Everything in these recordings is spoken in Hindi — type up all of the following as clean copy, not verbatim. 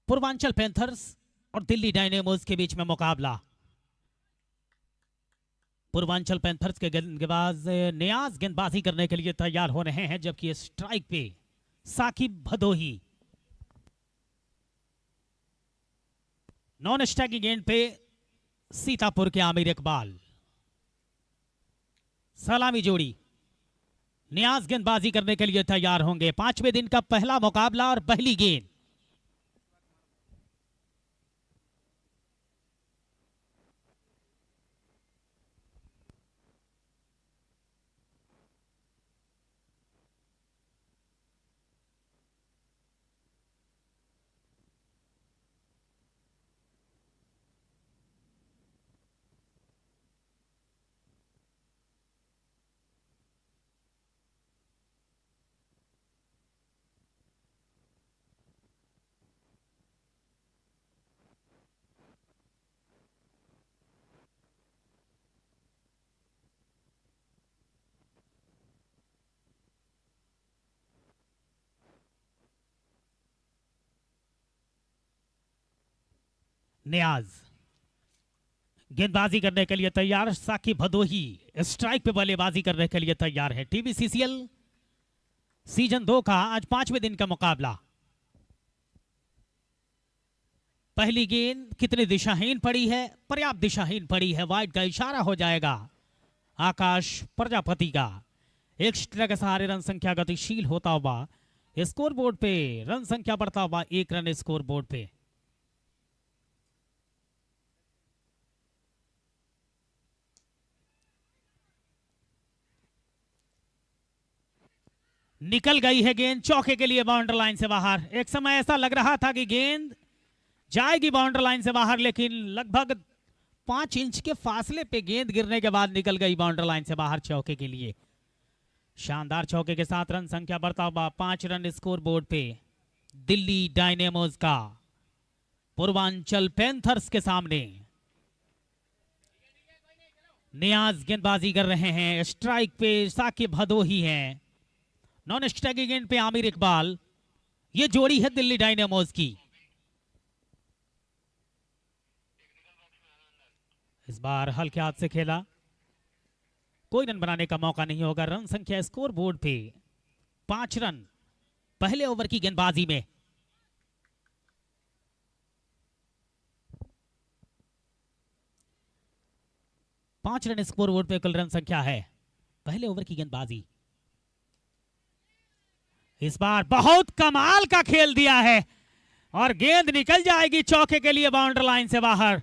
पूर्वांचल पैंथर्स और दिल्ली डायनेमोज के बीच में मुकाबला। पूर्वांचल पैंथर्स के गेंदबाज नियाज गेंदबाजी करने के लिए तैयार हो रहे हैं, जबकि स्ट्राइक पे साकिब भदोही। नॉन स्ट्राइकिंग गेंद पे सीतापुर के आमिर इकबाल। सलामी जोड़ी नियाज गेंदबाजी करने के लिए तैयार होंगे। 5वें दिन का पहला मुकाबला और पहली गेंद। नियाज गेंदबाजी करने के लिए तैयार। साकिब भदोही स्ट्राइक पे बल्लेबाजी करने के लिए तैयार है। टीबीसीसीएल सीजन 2 का आज 5वें दिन का मुकाबला। पहली गेंद कितनी दिशाहीन पड़ी है? पर्याप्त दिशाहीन पड़ी है। वाइड का इशारा हो जाएगा आकाश प्रजापति का। एक्स्ट्रा के सहारे रन संख्या गतिशील होता हुआ स्कोर बोर्ड पे रन संख्या बढ़ता हुआ 1 रन स्कोर बोर्ड पे। निकल गई है गेंद चौके के लिए बाउंड्री लाइन से बाहर। एक समय ऐसा लग रहा था कि गेंद जाएगी बाउंड्री लाइन से बाहर, लेकिन लगभग 5 इंच के फासले पे गेंद गिरने के बाद निकल गई बाउंड्री लाइन से बाहर चौके के लिए। शानदार चौके के साथ रन संख्या बढ़ता हुआ 5 रन स्कोर बोर्ड पे दिल्ली डायनेमोज का पूर्वांचल पैंथर्स के सामने। नियाज गेंदबाजी कर रहे हैं। स्ट्राइक पे साकिब भदोही हैं। नॉन स्ट्राइकिंग गेंद पे आमिर इकबाल। ये जोड़ी है दिल्ली डायनेमोज की। इस बार हल्के हाथ से खेला, कोई रन बनाने का मौका नहीं होगा। रन संख्या स्कोर बोर्ड पे 5 रन पहले ओवर की गेंदबाजी में। पांच रन स्कोर बोर्ड पे कुल रन संख्या है पहले ओवर की गेंदबाजी। इस बार बहुत कमाल का खेल दिया है और गेंद निकल जाएगी चौके के लिए बाउंड्री लाइन से बाहर।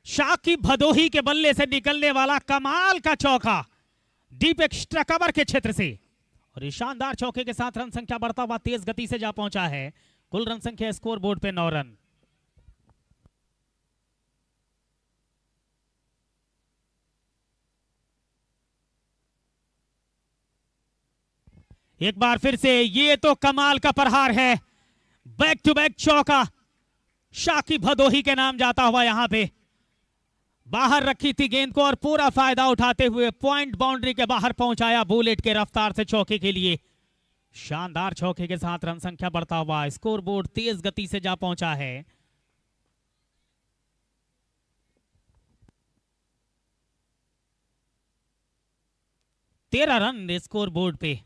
साकिब भदोही के बल्ले से निकलने वाला कमाल का चौका डीप एक्स्ट्रा कवर के क्षेत्र से, और इस शानदार चौके के साथ रन संख्या बढ़ता हुआ तेज गति से जा पहुंचा है। कुल रन संख्या स्कोर बोर्ड पे 9 रन। एक बार फिर से ये तो कमाल का प्रहार है। बैक टू बैक चौका साकिब भदोही के नाम जाता हुआ यहां पे बाहर रखी थी गेंद को और पूरा फायदा उठाते हुए पॉइंट बाउंड्री के बाहर पहुंचाया बुलेट के रफ्तार से चौके के लिए। शानदार चौके के साथ रन संख्या बढ़ता हुआ स्कोर बोर्ड तेज गति से जा पहुंचा है। तेरह रन स्कोर बोर्ड पे।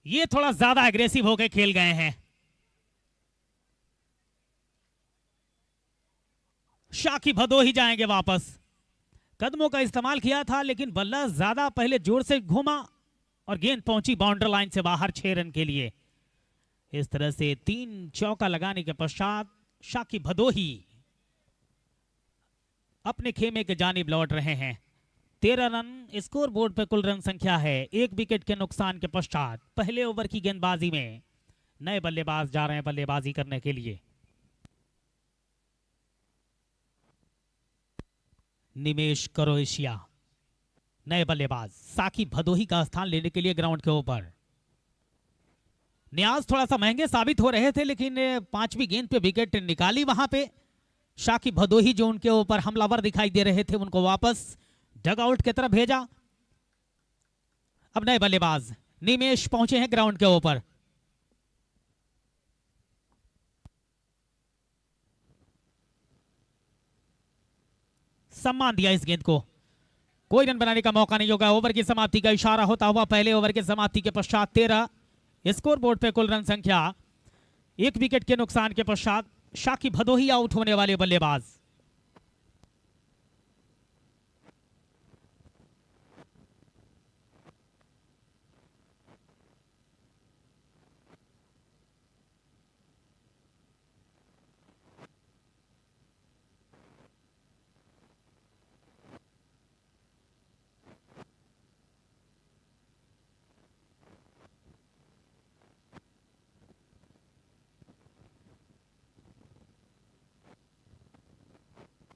ये थोड़ा ज्यादा एग्रेसिव होकर खेल गए हैं। साकिब भदोही जाएंगे वापस। कदमों का इस्तेमाल किया था लेकिन बल्ला ज्यादा पहले जोर से घूमा और गेंद पहुंची बाउंड्री लाइन से बाहर 6 रन के लिए। इस तरह से 3 चौका लगाने के पश्चात साकिब भदोही अपने खेमे के जानिब लौट रहे हैं। 13 रन स्कोर बोर्ड पर कुल रन संख्या है। 1 विकेट के नुकसान के पश्चात पहले ओवर की गेंदबाजी में नए बल्लेबाज जा रहे हैं बल्लेबाजी करने के लिए। निमेश क्रोएशिया नए बल्लेबाज साकिब भदोही का स्थान लेने के लिए ग्राउंड के ऊपर। नियाज थोड़ा सा महंगे साबित हो रहे थे, लेकिन 5वीं गेंद पे विकेट निकाली वहां पे साकिब भदोही जो उनके ऊपर हमलावर दिखाई दे रहे थे, उनको वापस डगआउट की तरफ भेजा। अब नए बल्लेबाज निमेश पहुंचे हैं ग्राउंड के ऊपर। सम्मान दिया इस गेंद को, कोई रन बनाने का मौका नहीं होगा। ओवर की समाप्ति का इशारा होता हुआ पहले ओवर की समाप्ति के पश्चात 13 स्कोर बोर्ड पे कुल रन संख्या। एक विकेट के नुकसान के पश्चात शाकिब भदोही आउट होने वाले बल्लेबाज।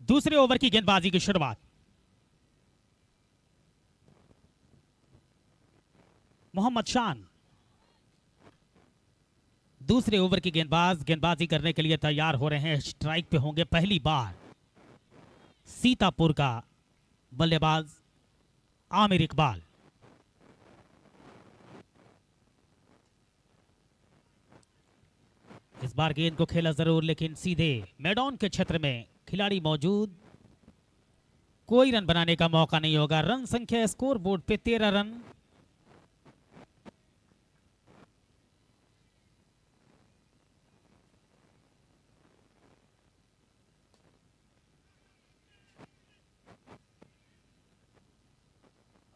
दूसरे ओवर की गेंदबाजी की शुरुआत। मोहम्मद शान दूसरे ओवर की गेंदबाजी करने के लिए तैयार हो रहे हैं। स्ट्राइक पे होंगे पहली बार सीतापुर का बल्लेबाज आमिर इकबाल। इस बार गेंद को खेला जरूर, लेकिन सीधे मैदान के क्षेत्र में खिलाड़ी मौजूद, कोई रन बनाने का मौका नहीं होगा। रन संख्या स्कोर बोर्ड पे 13 रन।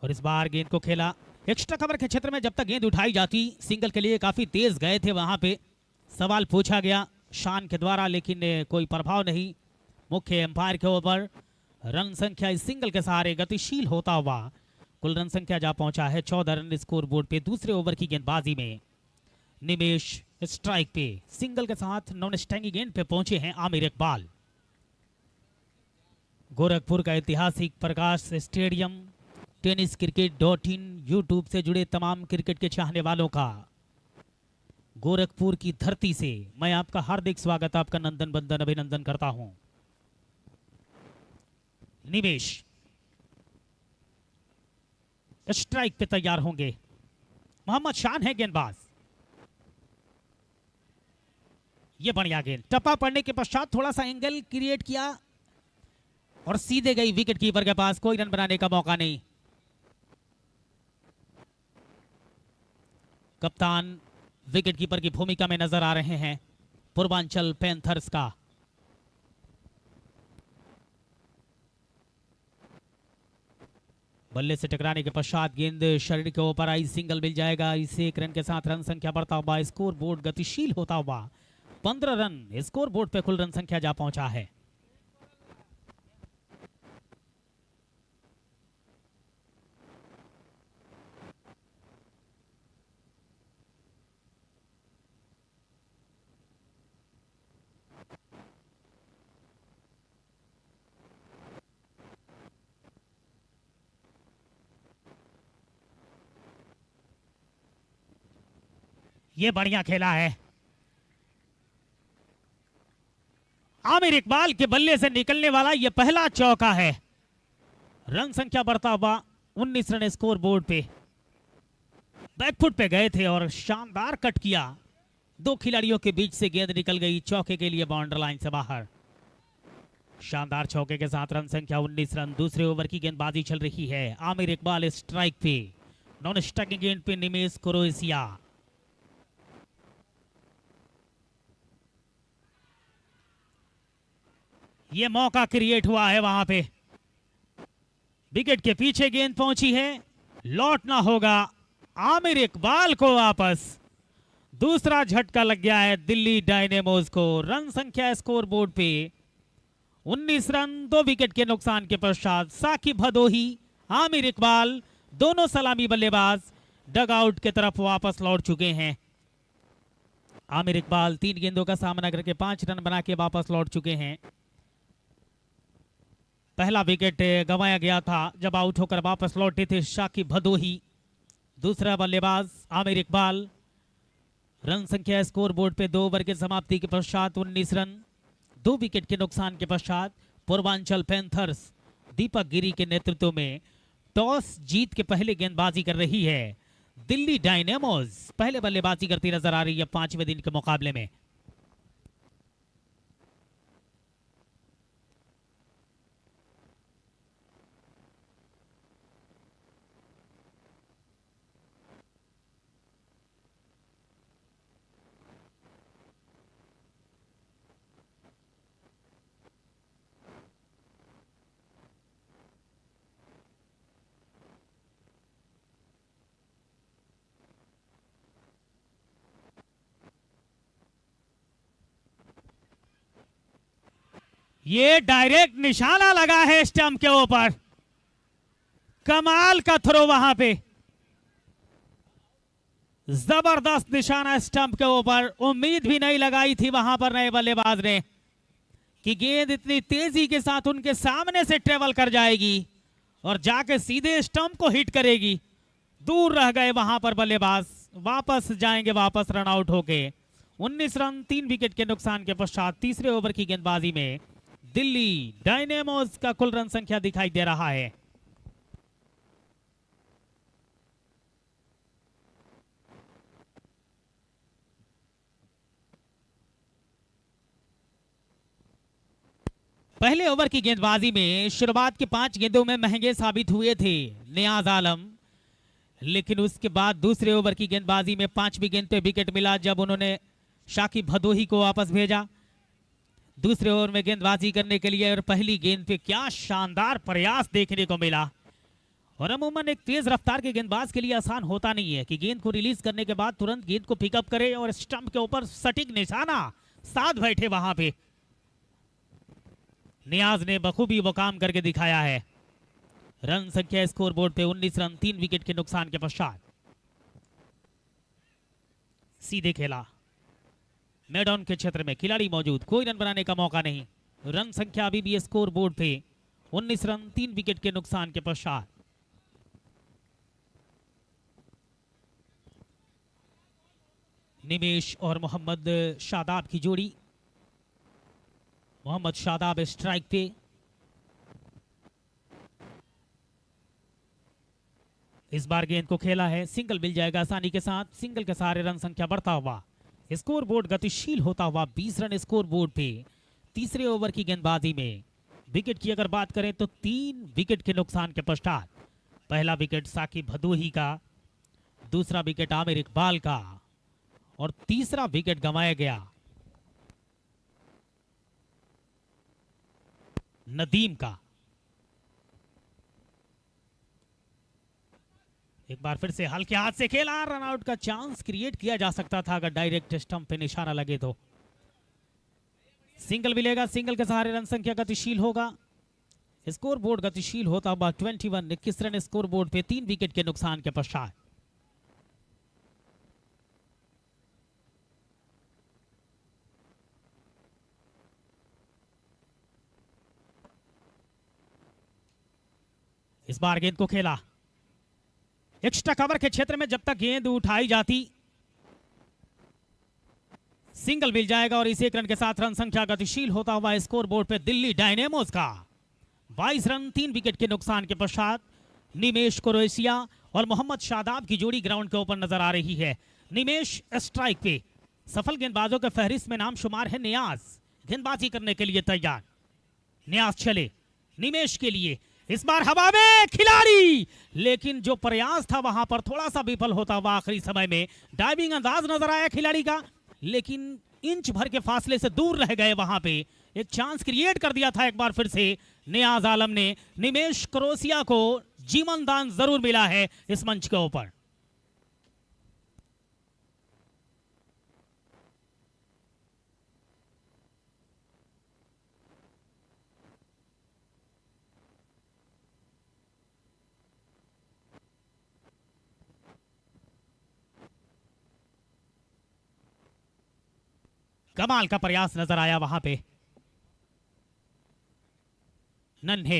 और इस बार गेंद को खेला एक्स्ट्रा कवर के क्षेत्र में। जब तक गेंद उठाई जाती सिंगल के लिए काफी तेज गए थे, वहां पे सवाल पूछा गया शान के द्वारा, लेकिन कोई प्रभाव नहीं। मुख्य एम्पायर के ऊपर रन संख्या इस सिंगल के सहारे गतिशील होता हुआ कुल रन संख्या जा पहुंचा है 14 रन स्कोर बोर्ड पे। दूसरे ओवर की गेंदबाजी में निमेश स्ट्राइक पे सिंगल के साथ नॉन स्टैंगी गेंद पे पहुंचे हैं आमिर इकबाल। गोरखपुर का ऐतिहासिक प्रकाश स्टेडियम, टेनिस क्रिकेट.in यूट्यूब से जुड़े तमाम क्रिकेट के चाहने वालों का गोरखपुर की धरती से मैं आपका हार्दिक स्वागत, आपका नंदन बंदन अभिनंदन करता हूं। निवेश स्ट्राइक पे तैयार होंगे। मोहम्मद शान है गेंदबाज। ये बढ़िया गेंद, टप्पा पड़ने के पश्चात थोड़ा सा एंगल क्रिएट किया और सीधे गई विकेट कीपर के पास। कोई रन बनाने का मौका नहीं। कप्तान विकेट कीपर की भूमिका में नजर आ रहे हैं पूर्वांचल पैंथर्स का। बल्ले से टकराने के पश्चात गेंद शरीर के ऊपर आई, सिंगल मिल जाएगा। इसे एक रन के साथ रन संख्या बढ़ता हुआ, स्कोर बोर्ड गतिशील होता हुआ 15 रन स्कोर बोर्ड पे कुल रन संख्या जा पहुंचा है। ये बढ़िया खेला है। आमिर इकबाल के बल्ले से निकलने वाला यह पहला चौका है। रन संख्या बढ़ता हुआ 19 रन स्कोर बोर्ड पे। बैकफुट पे गए थे और शानदार कट किया। दो खिलाड़ियों के बीच से गेंद निकल गई, चौके के लिए बाउंड्री लाइन से बाहर। शानदार चौके के साथ रन संख्या 19 रन। दूसरे ओवर की गेंदबाजी चल रही है। आमिर इकबाल स्ट्राइक पे, नॉन स्ट्राइकिंग गेंद पे निमेश क्रोएशिया। ये मौका क्रिएट हुआ है वहां पे। विकेट के पीछे गेंद पहुंची है, लौटना होगा आमिर इकबाल को वापस। दूसरा झटका लग गया है दिल्ली डायनेमोज को। रन संख्या स्कोर बोर्ड पे 19 रन। 2 विकेट के नुकसान के पश्चात साकिब भदोही, आमिर इकबाल दोनों सलामी बल्लेबाज डगआउट की तरफ वापस लौट चुके हैं। आमिर इकबाल 3 गेंदों का सामना करके 5 रन बना के वापस लौट चुके हैं। पहला विकेट गंवाया गया था जब आउट होकर वापस लौटे थे साकिब भदोही। दूसरा बल्लेबाज आमिर इकबाल। रन संख्या स्कोर बोर्ड पे 2 ओवर के समाप्ति के पश्चात 19 रन। 2 विकेट के नुकसान के पश्चात पूर्वांचल पैंथर्स दीपक गिरी के नेतृत्व में टॉस जीत के पहले गेंदबाजी कर रही है। दिल्ली डायनेमोज पहले बल्लेबाजी करती नजर आ रही है 5वें दिन के मुकाबले में। ये डायरेक्ट निशाना लगा है स्टंप के ऊपर, कमाल का थ्रो वहां पे, जबरदस्त निशाना स्टंप के ऊपर। उम्मीद भी नहीं लगाई थी वहां पर नए बल्लेबाज ने कि गेंद इतनी तेजी के साथ उनके सामने से ट्रेवल कर जाएगी और जाके सीधे स्टंप को हिट करेगी। दूर रह गए वहां पर बल्लेबाज, वापस जाएंगे वापस रन आउट होके। 19 रन 3 विकेट के नुकसान के पश्चात तीसरे ओवर की गेंदबाजी में दिल्ली डायनेमोज का कुल रन संख्या दिखाई दे रहा है। पहले ओवर की गेंदबाजी में शुरुआत के 5 गेंदों में महंगे साबित हुए थे नियाज आलम, लेकिन उसके बाद दूसरे ओवर की गेंदबाजी में 5वीं गेंद पे विकेट मिला जब उन्होंने शाकिब भदोही को वापस भेजा दूसरे ओवर में गेंदबाजी करने के लिए। और पहली गेंद पे क्या शानदार प्रयास देखने को मिला। और अमूमन एक तेज रफ्तार के गेंदबाज के लिए आसान होता नहीं है कि गेंद को रिलीज करने के बाद तुरंत गेंद को पिकअप करे और स्टंप के ऊपर सटीक निशाना साध बैठे वहां पे। नियाज ने बखूबी वो काम करके दिखाया है। रन संख्या स्कोर बोर्ड पे 19 रन 3 विकेट के नुकसान के पश्चात। सीधे खेला, मैदान के क्षेत्र में खिलाड़ी मौजूद, कोई रन बनाने का मौका नहीं। रन संख्या अभी भी स्कोर बोर्ड पे 19 रन 3 विकेट के नुकसान के पश्चात। निमेश और मोहम्मद शादाब की जोड़ी। मोहम्मद शादाब स्ट्राइक पे, इस बार गेंद को खेला है, सिंगल मिल जाएगा आसानी के साथ। सिंगल के सहारे रन संख्या बढ़ता हुआ, स्कोर बोर्ड गतिशील होता हुआ 20 रन स्कोर बोर्ड पे तीसरे ओवर की गेंदबाजी में। विकेट की अगर बात करें तो 3 विकेट के नुकसान के पश्चात पहला विकेट साकिब भदोही का, दूसरा विकेट आमिर इकबाल का और तीसरा विकेट गंवाया गया नदीम का। एक बार फिर से हल्के हाथ से खेला, रन आउट का चांस क्रिएट किया जा सकता था अगर डायरेक्ट स्टंप पे निशाना लगे तो। सिंगल मिलेगा, सिंगल के सहारे रन संख्या गतिशील होगा, स्कोर बोर्ड गतिशील होता हुआ 21 रन स्कोर बोर्ड पे 3 विकेट के नुकसान के पश्चात। इस बार गेंद को खेला, एक्स्ट्रा कवर के क्षेत्र में जब तक गेंद उठाई जाती सिंगल मिल जाएगा और इस 1 रन के साथ रन संख्या गतिशील होता हुआ स्कोर बोर्ड पे दिल्ली डायनेमोज का 22 रन 3 विकेट के नुकसान के पश्चात। निमेश कुरैशिया और मोहम्मद शादाब की जोड़ी ग्राउंड के ऊपर नजर आ रही है। निमेश स्ट्राइक पे, सफल गेंदबाजों के फहरिस्त में नाम शुमार है नियाज, गेंदबाजी करने के लिए तैयार। नियाज चले निमेश के लिए, इस बार हवा में खिलाड़ी, लेकिन जो प्रयास था वहां पर थोड़ा सा विफल होता हुआ आखिरी समय में। डाइविंग अंदाज नजर आया खिलाड़ी का, लेकिन इंच भर के फासले से दूर रह गए वहां पे। एक चांस क्रिएट कर दिया था एक बार फिर से नियाज आलम ने। निमेश कुरैशिया को जीवन दान जरूर मिला है इस मंच के ऊपर। कमाल का प्रयास नजर आया वहां पे। नन्हे,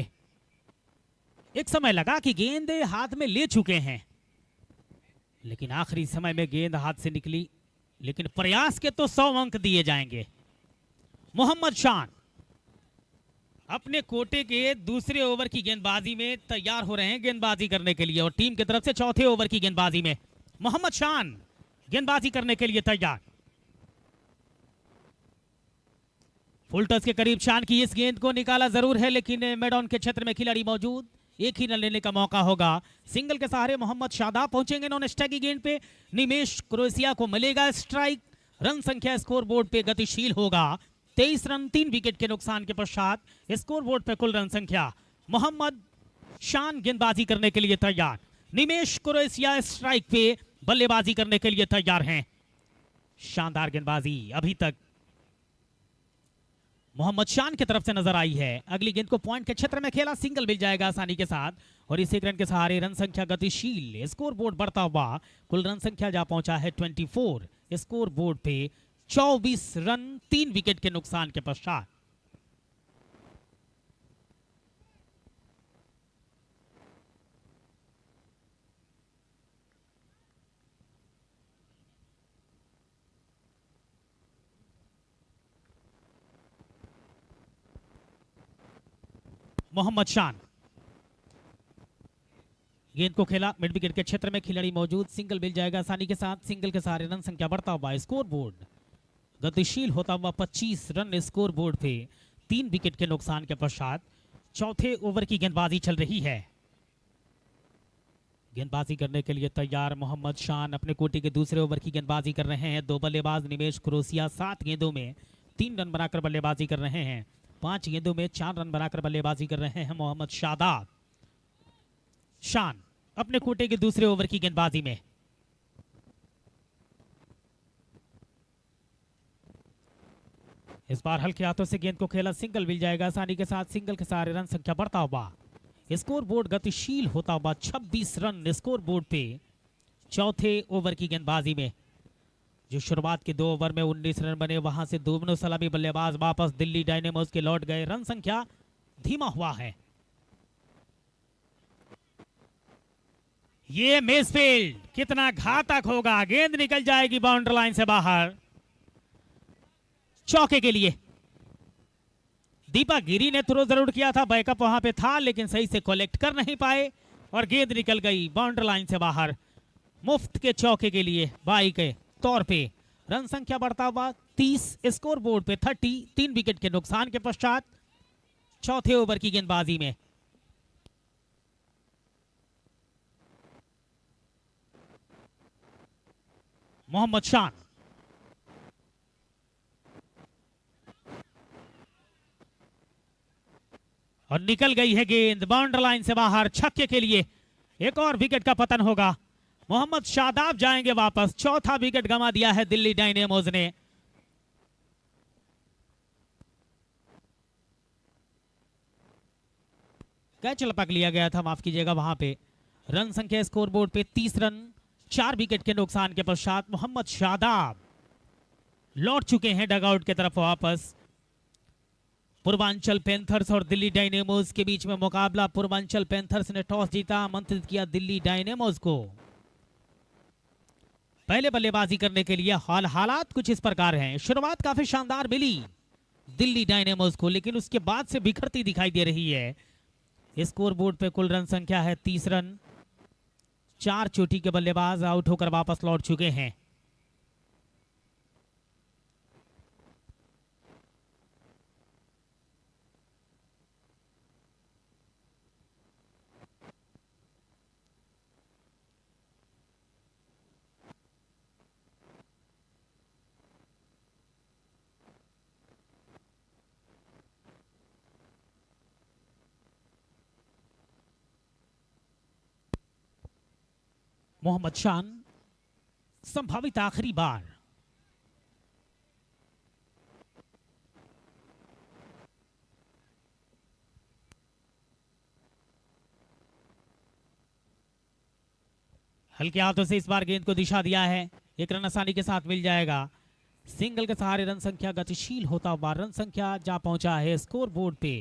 एक समय लगा कि गेंद हाथ में ले चुके हैं, लेकिन आखिरी समय में गेंद हाथ से निकली। लेकिन प्रयास के तो 100 अंक दिए जाएंगे। मोहम्मद शान अपने कोटे के दूसरे ओवर की गेंदबाजी में तैयार हो रहे हैं गेंदबाजी करने के लिए, और टीम की तरफ से चौथे ओवर की गेंदबाजी में मोहम्मद शान गेंदबाजी करने के लिए तैयार। फुल टच के करीब शान की इस गेंद को निकाला जरूर है, लेकिन मैदान के क्षेत्र में खिलाड़ी मौजूद, एक ही रन लेने का मौका होगा। सिंगल के सहारे मोहम्मद शादाब पहुंचेंगे नॉन स्ट्राइक की गेंद पे। निमेश क्रोएशिया को मिलेगा स्ट्राइक। रन संख्या स्कोर बोर्ड पे गतिशील होगा। 23 रन 3 विकेट के नुकसान के पश्चात स्कोर बोर्ड पे कुल रन संख्या। मोहम्मद शान गेंदबाजी करने के लिए तैयार। निमेश क्रोएशिया स्ट्राइक पे बल्लेबाजी करने के लिए तैयार हैं। शानदार गेंदबाजी अभी तक मोहम्मद शान की तरफ से नजर आई है। अगली गेंद को पॉइंट के क्षेत्र में खेला, सिंगल मिल जाएगा आसानी के साथ और इस एक रन के सहारे रन संख्या गतिशील। स्कोर बोर्ड बढ़ता हुआ कुल रन संख्या जा पहुंचा है 24। स्कोर बोर्ड पे 24 रन 3 विकेट के नुकसान के पश्चात। मोहम्मद शान गेंद को खेला, मिड विकेट के क्षेत्र में खिलाड़ी मौजूद, सिंगल मिल जाएगा आसानी के साथ। सिंगल के सहारे रन संख्या बढ़ता हुआ स्कोर बोर्ड गतिशील होता हुआ 25 रन स्कोर बोर्ड पे 3 विकेट के नुकसान के पश्चात। चौथे ओवर की गेंदबाजी चल रही है। गेंदबाजी करने के लिए तैयार मोहम्मद शान अपने कोटि के दूसरे ओवर की गेंदबाजी कर रहे हैं। दो बल्लेबाज निमेश क्रोएशिया 7 गेंदों में 3 रन बनाकर बल्लेबाजी कर रहे हैं। 5 गेंदों में 4 रन बनाकर बल्लेबाजी कर रहे हैं मोहम्मद शादाब। शान अपने कोटे के दूसरे ओवर की गेंदबाजी में। इस बार हल्के हाथों से गेंद को खेला, सिंगल मिल जाएगा आसानी के साथ। सिंगल के सहारे रन संख्या बढ़ता हुआ स्कोर बोर्ड गतिशील होता हुआ 26 रन स्कोर बोर्ड पे चौथे ओवर की गेंदबाजी में। जो शुरुआत के 2 ओवर में 19 रन बने, वहां से दोनों सलामी बल्लेबाज वापस दिल्ली डायनेमोस के लौट गए। रन संख्या धीमा हुआ है। ये मिसफील्ड कितना घातक होगा, गेंद निकल जाएगी बाउंड्री लाइन से बाहर। चौके के लिए दीपक गिरी ने थ्रो जरूर किया था, बैकअप वहां पे था, लेकिन सही से कलेक्ट कर नहीं पाए और गेंद निकल गई बाउंड्री लाइन से बाहर। मुफ्त के चौके के लिए बाई के तौर पे रन संख्या बढ़ता हुआ 30, स्कोर बोर्ड पे 30, 3 विकेट के नुकसान के पश्चात चौथे ओवर की गेंदबाजी में। मोहम्मद शान और निकल गई है गेंद बाउंड्री लाइन से बाहर। छक्के के लिए एक और विकेट का पतन होगा। मोहम्मद शादाब जाएंगे वापस। चौथा विकेट गंवा दिया है दिल्ली डायनेमोस ने। कैच लपक लिया गया था, माफ कीजिएगा वहां पे। रन संख्या स्कोर बोर्ड पे 30 रन 4 विकेट के नुकसान के पश्चात मोहम्मद शादाब लौट चुके हैं डगआउट की तरफ वापस। पूर्वांचल पैंथर्स और दिल्ली डायनेमोस के बीच में मुकाबला। पूर्वांचल पैंथर्स ने टॉस जीता, आमंत्रित किया दिल्ली डायनेमोस को। पहले बल्लेबाजी करने के लिए हालात कुछ इस प्रकार हैं। शुरुआत काफी शानदार मिली दिल्ली डायनेमोस को, लेकिन उसके बाद से बिखरती दिखाई दे रही है। स्कोर बोर्ड पे कुल रन संख्या है 30 रन। 4 चोटी के बल्लेबाज आउट होकर वापस लौट चुके हैं। मोहम्मद शान संभावित आखिरी बार। हल्के हाथों से इस बार गेंद को दिशा दिया है। एक रन आसानी के साथ मिल जाएगा। सिंगल के सहारे रन संख्या गतिशील होता हुआ रन संख्या जा पहुंचा है स्कोर बोर्ड पे।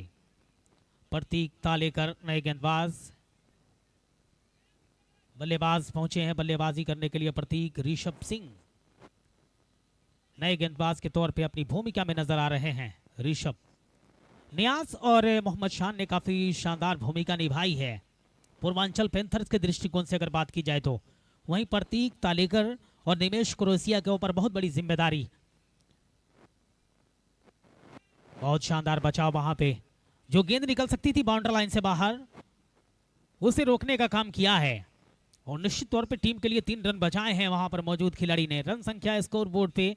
प्रतीक तालेकर नए गेंदबाज। बल्लेबाज पहुंचे हैं बल्लेबाजी करने के लिए। प्रतीक ऋषभ सिंह नए गेंदबाज के तौर पे अपनी भूमिका में नजर आ रहे हैं। ऋषभ, नियाज और मोहम्मद शान ने काफी शानदार भूमिका निभाई है। पूर्वांचल पैंथर्स के दृष्टिकोण से अगर बात की जाए तो वहीं प्रतीक तालेकर और निमेश क्रोएशिया के ऊपर बहुत बड़ी जिम्मेदारी। बहुत शानदार बचाव वहां पे, जो गेंद निकल सकती थी बाउंड्री लाइन से बाहर उसे रोकने का काम किया है और निश्चित तौर पे टीम के लिए 3 रन बचाए हैं वहां पर मौजूद खिलाड़ी ने। रन संख्या स्कोर बोर्ड पे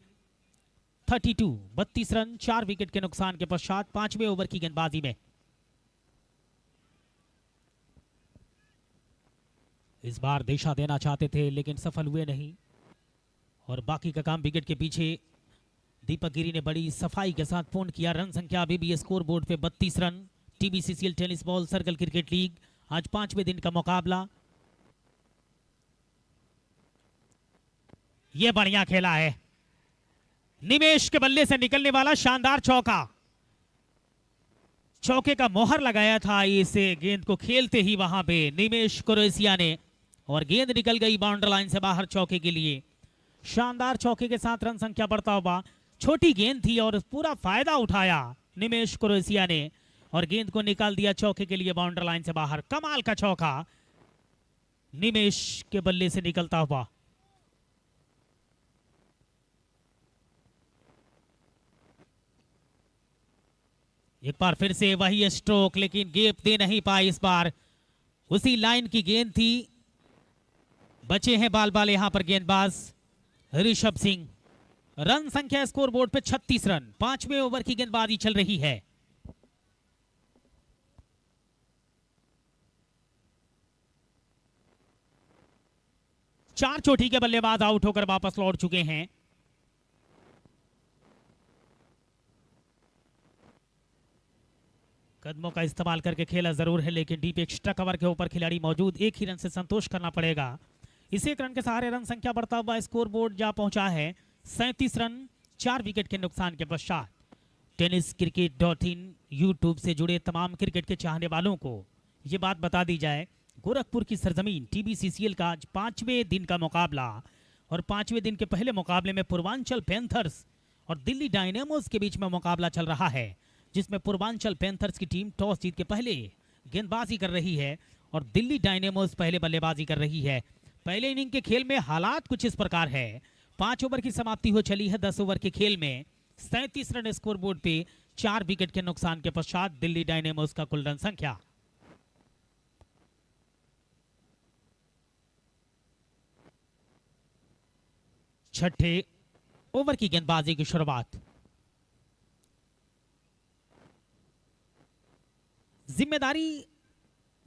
32 रन 4 विकेट के नुकसान के पश्चात 5वें ओवर की गेंदबाजी में। इस बार दिशा देना चाहते थे लेकिन सफल हुए नहीं और बाकी का काम विकेट के पीछे दीपक गिरी ने बड़ी सफाई के साथ पूर्ण किया। रन संख्या अभी भी स्कोर बोर्ड पे 32 run. TBCCL tennis ball circle cricket league आज 5वें दिन का मुकाबला। यह बढ़िया खेला है, निमेश के बल्ले से निकलने वाला शानदार चौका, चौके का मोहर लगाया था इसे गेंद को खेलते ही वहां पे निमेश क्रोएशिया ने और गेंद निकल गई बाउंड्री लाइन से बाहर चौके के लिए। शानदार चौके के साथ रन संख्या बढ़ता हुआ, छोटी गेंद थी और पूरा फायदा उठाया निमेश क्रोएशिया ने और गेंद को निकाल दिया चौके के लिए बाउंड्री लाइन से बाहर। कमाल का चौका निमेश के बल्ले से निकलता हुआ। एक बार फिर से वही स्ट्रोक लेकिन गैप दे नहीं पाए इस बार, उसी लाइन की गेंद थी। बचे हैं बाल बाल यहां पर गेंदबाज ऋषभ सिंह। रन संख्या स्कोर बोर्ड पे 36 रन। 5वें ओवर की गेंदबाजी चल रही है। चार चोटी के बल्लेबाज आउट होकर वापस लौट चुके हैं। कदमों का इस्तेमाल करके खेला जरूर है लेकिन डीप एक्स्ट्रा कवर के ऊपर खिलाड़ी मौजूद, एक ही रन से संतोष करना पड़ेगा। इसी एक रन के सहारे रन संख्या बढ़ता हुआ स्कोर बोर्ड जा पहुंचा है 37 रन 4 विकेट के नुकसान के पश्चात। टेनिस cricket.in यूट्यूब से जुड़े तमाम क्रिकेट के चाहने वालों को ये बात बता दी जाए, गोरखपुर की सरजमीन टीबीसीसीएल का आज 5वें दिन का मुकाबला और 5वें दिन के पहले मुकाबले में पूर्वांचल पैंथर्स और दिल्ली डायनेमोस के बीच में मुकाबला चल रहा है, जिसमें पूर्वांचल पैंथर्स की टीम टॉस जीत के पहले गेंदबाजी कर रही है और दिल्ली डायनेमोस पहले बल्लेबाजी कर रही है। पहले इनिंग के खेल में हालात कुछ इस प्रकार है। 5 ओवर की समाप्ति हो चली है 10 ओवर के खेल में। 37 रन स्कोर बोर्ड पे 4 विकेट के नुकसान के पश्चात दिल्ली डायनेमोस का कुल रन संख्या। छठे ओवर की गेंदबाजी की शुरुआत। जिम्मेदारी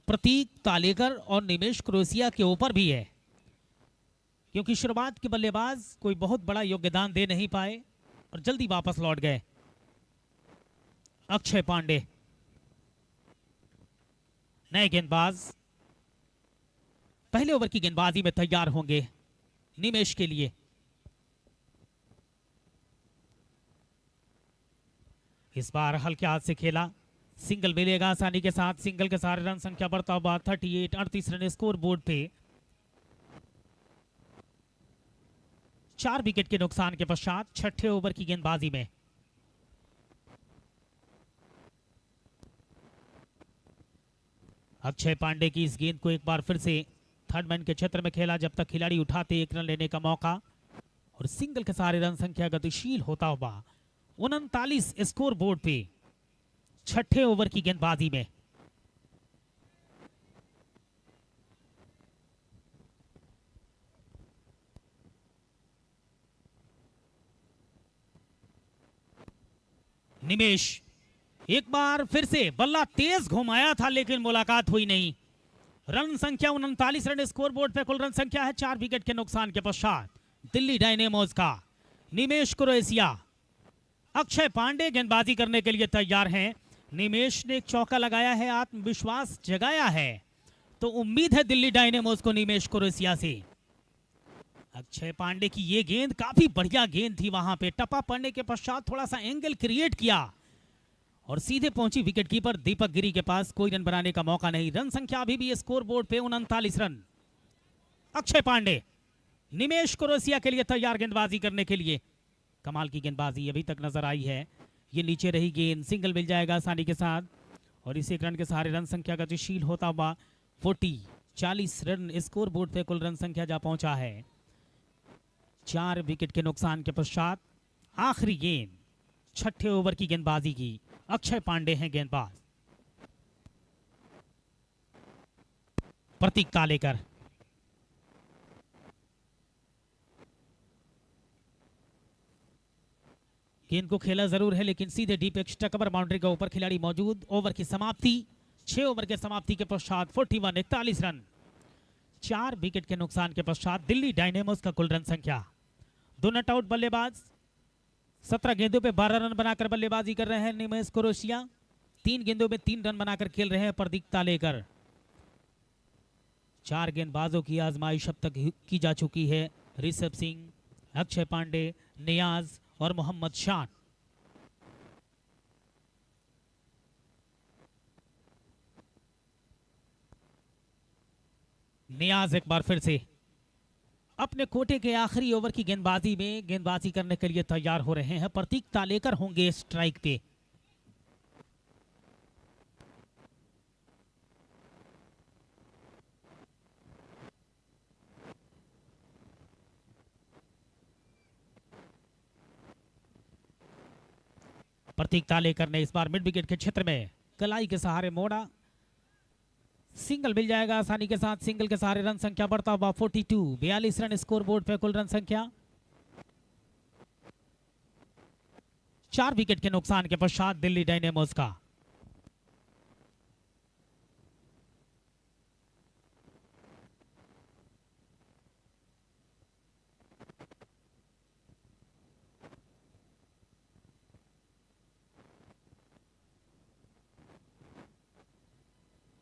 प्रतीक तालेकर और निमेश क्रोएशिया के ऊपर भी है, क्योंकि शुरुआत के बल्लेबाज कोई बहुत बड़ा योगदान दे नहीं पाए और जल्दी वापस लौट गए। अक्षय पांडे नए गेंदबाज पहले ओवर की गेंदबाजी में तैयार होंगे निमेश के लिए। इस बार हल्के हाथ से खेला, सिंगल मिलेगा आसानी के साथ। सिंगल के सारे रन संख्या बढ़ता हुआ 38 रन स्कोर बोर्ड पे 4 विकेट के नुकसान के पश्चात छठे ओवर की गेंदबाजी में। अक्षय पांडे की इस गेंद को एक बार फिर से थर्ड मैन के क्षेत्र में खेला, जब तक खिलाड़ी उठाते 1 रन लेने का मौका और सिंगल के सारे रन संख्या गतिशील होता हुआ 39 स्कोर बोर्ड पे छठे ओवर की गेंदबाजी में। निमेश एक बार फिर से बल्ला तेज घुमाया था लेकिन मुलाकात हुई नहीं। रन संख्या 39 रन स्कोर बोर्ड पे कुल रन संख्या है 4 विकेट के नुकसान के पश्चात दिल्ली डायनेमोस का निमेश क्रोएशिया। अक्षय पांडे गेंदबाजी करने के लिए तैयार हैं। निमेश ने एक चौका लगाया है, आत्मविश्वास जगाया है, तो उम्मीद है दिल्ली डायनेमोस को निमेश क्रोएशिया से। अक्षय पांडे की ये गेंद काफी बढ़िया गेंद थी, वहां पे टप्पा पड़ने के पश्चात थोड़ा सा एंगल क्रिएट किया और सीधे पहुंची विकेटकीपर दीपक गिरी के पास। कोई रन बनाने का मौका नहीं। रन संख्या अभी भी स्कोर बोर्ड पे 39 रन। अक्षय पांडे निमेश क्रोएशिया के लिए तैयार गेंदबाजी करने के लिए। कमाल की गेंदबाजी अभी तक नजर आई है। ये नीचे रही गेंद, सिंगल मिल जाएगा आसानी के साथ और इसी रन के सहारे रन संख्या गतिशील होता हुआ 40 रन स्कोर बोर्ड पे कुल रन संख्या जा पहुंचा है। 4 विकेट के नुकसान के पश्चात आखिरी गेंद, छठे ओवर की गेंदबाजी की। अक्षय पांडे हैं गेंदबाज। प्रतीक तालेकर, गेंद को खेला जरूर है लेकिन सीधे डीप एक्स्ट्रा कवर बाउंड्री के ऊपर खिलाड़ी मौजूद। ओवर की समाप्ति, 6 ओवर के समाप्ति के पश्चात 41 रन। 4 विकेट के नुकसान के पश्चात दिल्ली डायनेमोस का कुल रन संख्या। 2 नॉट आउट बल्लेबाज, 17 गेंदों पे 12 रन बनाकर बल्लेबाजी कर रहे हैं निमेश कुरेशिया। 3 गेंदों में 3 रन बनाकर खेल रहे हैं प्रतीक तालेकर। 4 गेंदबाजों की आजमाइश अब तक की जा चुकी है। ऋषभ सिंह, अक्षय पांडे, नियाज और मोहम्मद शान। नियाज एक बार फिर से अपने कोटे के आखिरी ओवर की गेंदबाजी में गेंदबाजी करने के लिए तैयार हो रहे हैं। प्रतीक तालेकर होंगे स्ट्राइक पे। प्रतीक तालेकर ने इस बार मिड विकेट के क्षेत्र में कलाई के सहारे मोड़ा। सिंगल मिल जाएगा आसानी के साथ। सिंगल के सहारे रन संख्या बढ़ता हुआ 42, 42 रन स्कोर बोर्ड पे कुल रन संख्या। 4 विकेट के नुकसान के पश्चात दिल्ली डायनेमोस का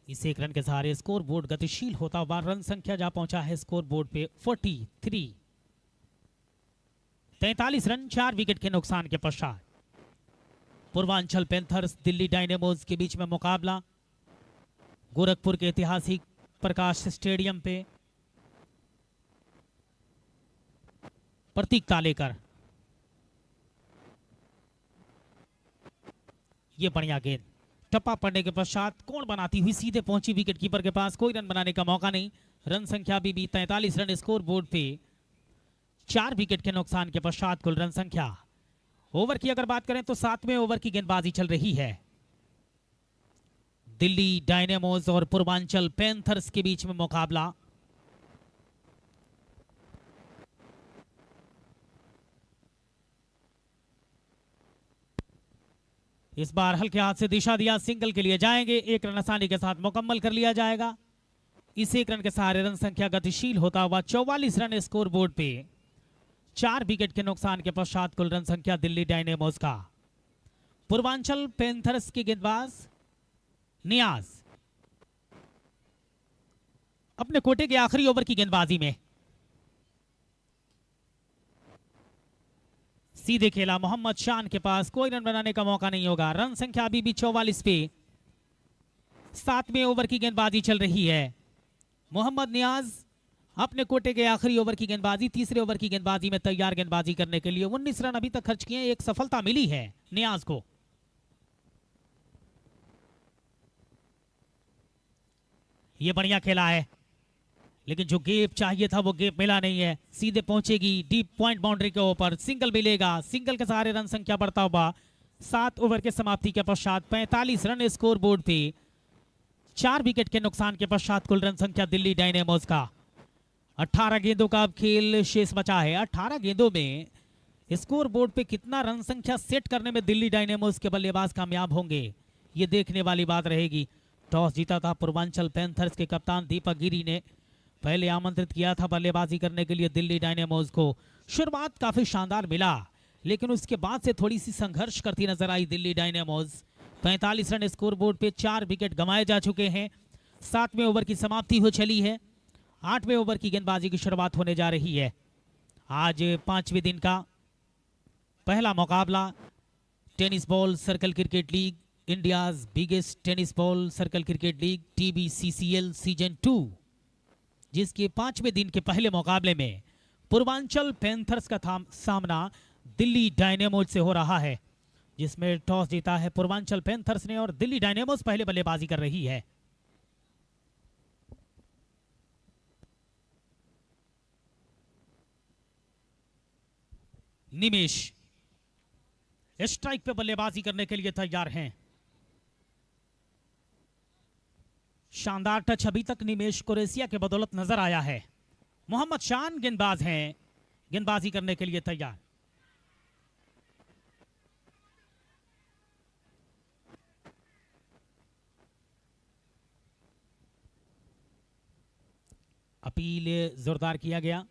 इस 1 रन के सहारे स्कोर बोर्ड गतिशील होता हुआ रन संख्या जा पहुंचा है स्कोर बोर्ड पे 43। 43 रन 4 विकेट के नुकसान के पश्चात पूर्वांचल पैंथर्स दिल्ली डायनेमोस के बीच में मुकाबला गोरखपुर के ऐतिहासिक प्रकाश स्टेडियम पे। प्रतीक तालेकर, ये बढ़िया गेंद, टप्पा पड़ने के पश्चात कोण बनाती हुई सीधे पहुंची विकेट कीपर के पास। कोई रन बनाने का मौका नहीं। रन संख्या भी 43 रन स्कोर बोर्ड पे। 4 विकेट के नुकसान के पश्चात कुल रन संख्या। ओवर की अगर बात करें तो 7वें ओवर की गेंदबाजी चल रही है। दिल्ली डायनेमोस और पूर्वांचल पैंथर्स के बीच में मुकाबला। इस बार हल्के हाथ से दिशा दिया, सिंगल के लिए जाएंगे। 1 रन आसानी के साथ मुकम्मल कर लिया जाएगा। इस 1 रन के सहारे रन संख्या गतिशील होता हुआ 44 रन स्कोर बोर्ड पे। 4 विकेट के नुकसान के पश्चात कुल रन संख्या दिल्ली डायनेमोस का। पूर्वांचल पैंथर्स के गेंदबाज नियाज अपने कोटे के आखिरी ओवर की गेंदबाजी में सीधे खेला। मोहम्मद शान के पास कोई रन बनाने का मौका नहीं होगा। रन संख्या अभी भी 44 पे। 7वें ओवर की गेंदबाजी चल रही है। मोहम्मद नियाज अपने कोटे के आखिरी ओवर की गेंदबाजी, तीसरे ओवर की गेंदबाजी में तैयार गेंदबाजी करने के लिए 19 रन अभी तक खर्च किए। एक सफलता मिली है नियाज को। ये बढ़िया खेला है लेकिन जो गेप चाहिए था वो गेप मिला नहीं है। सीधे पहुंचेगी डीप पॉइंट बाउंड्री के ऊपर। सिंगल मिलेगा। सिंगल के सहारे रन संख्या बढ़ता हुआ 7 ओवर के समाप्ति के पश्चात 45 रन स्कोर बोर्ड पे। 4 विकेट के नुकसान के पश्चात कुल रन संख्या दिल्ली डायनेमोस का। 18 गेंदों का अब खेल शेष बचा है। 18 गेंदों में स्कोर बोर्ड पे कितना रन संख्या सेट करने में दिल्ली डायनेमोस के बल्लेबाज कामयाब होंगे, ये देखने वाली बात रहेगी। टॉस जीता था पूर्वांचल पैंथर्स के कप्तान दीपक गिरी ने। पहले आमंत्रित किया था बल्लेबाजी करने के लिए दिल्ली डायनेमोस को। शुरुआत काफी शानदार मिला लेकिन उसके बाद से थोड़ी सी संघर्ष करती नजर आई दिल्ली डायनेमोस। 45 रन स्कोर बोर्ड पे। 4 विकेट गंवाए जा चुके हैं। 7वें ओवर की समाप्ति हो चली है। 8वें ओवर की गेंदबाजी की शुरुआत होने जा रही है। आज 5वें दिन का पहला मुकाबला tennis ball circle cricket league, India's biggest tennis ball circle cricket league TBCCL season 2, जिसके 5वें दिन के पहले मुकाबले में पूर्वांचल पैंथर्स का सामना दिल्ली डायनेमोस से हो रहा है, जिसमें टॉस जीता है पूर्वांचल पैंथर्स ने और दिल्ली डायनेमोस पहले बल्लेबाजी कर रही है। निमेश स्ट्राइक पे बल्लेबाजी करने के लिए तैयार हैं। शानदार टच अभी तक निमेश कुरेशिया के बदौलत नजर आया है। मोहम्मद शान गेंदबाज हैं, गेंदबाजी करने के लिए तैयार। अपील जोरदार किया गया।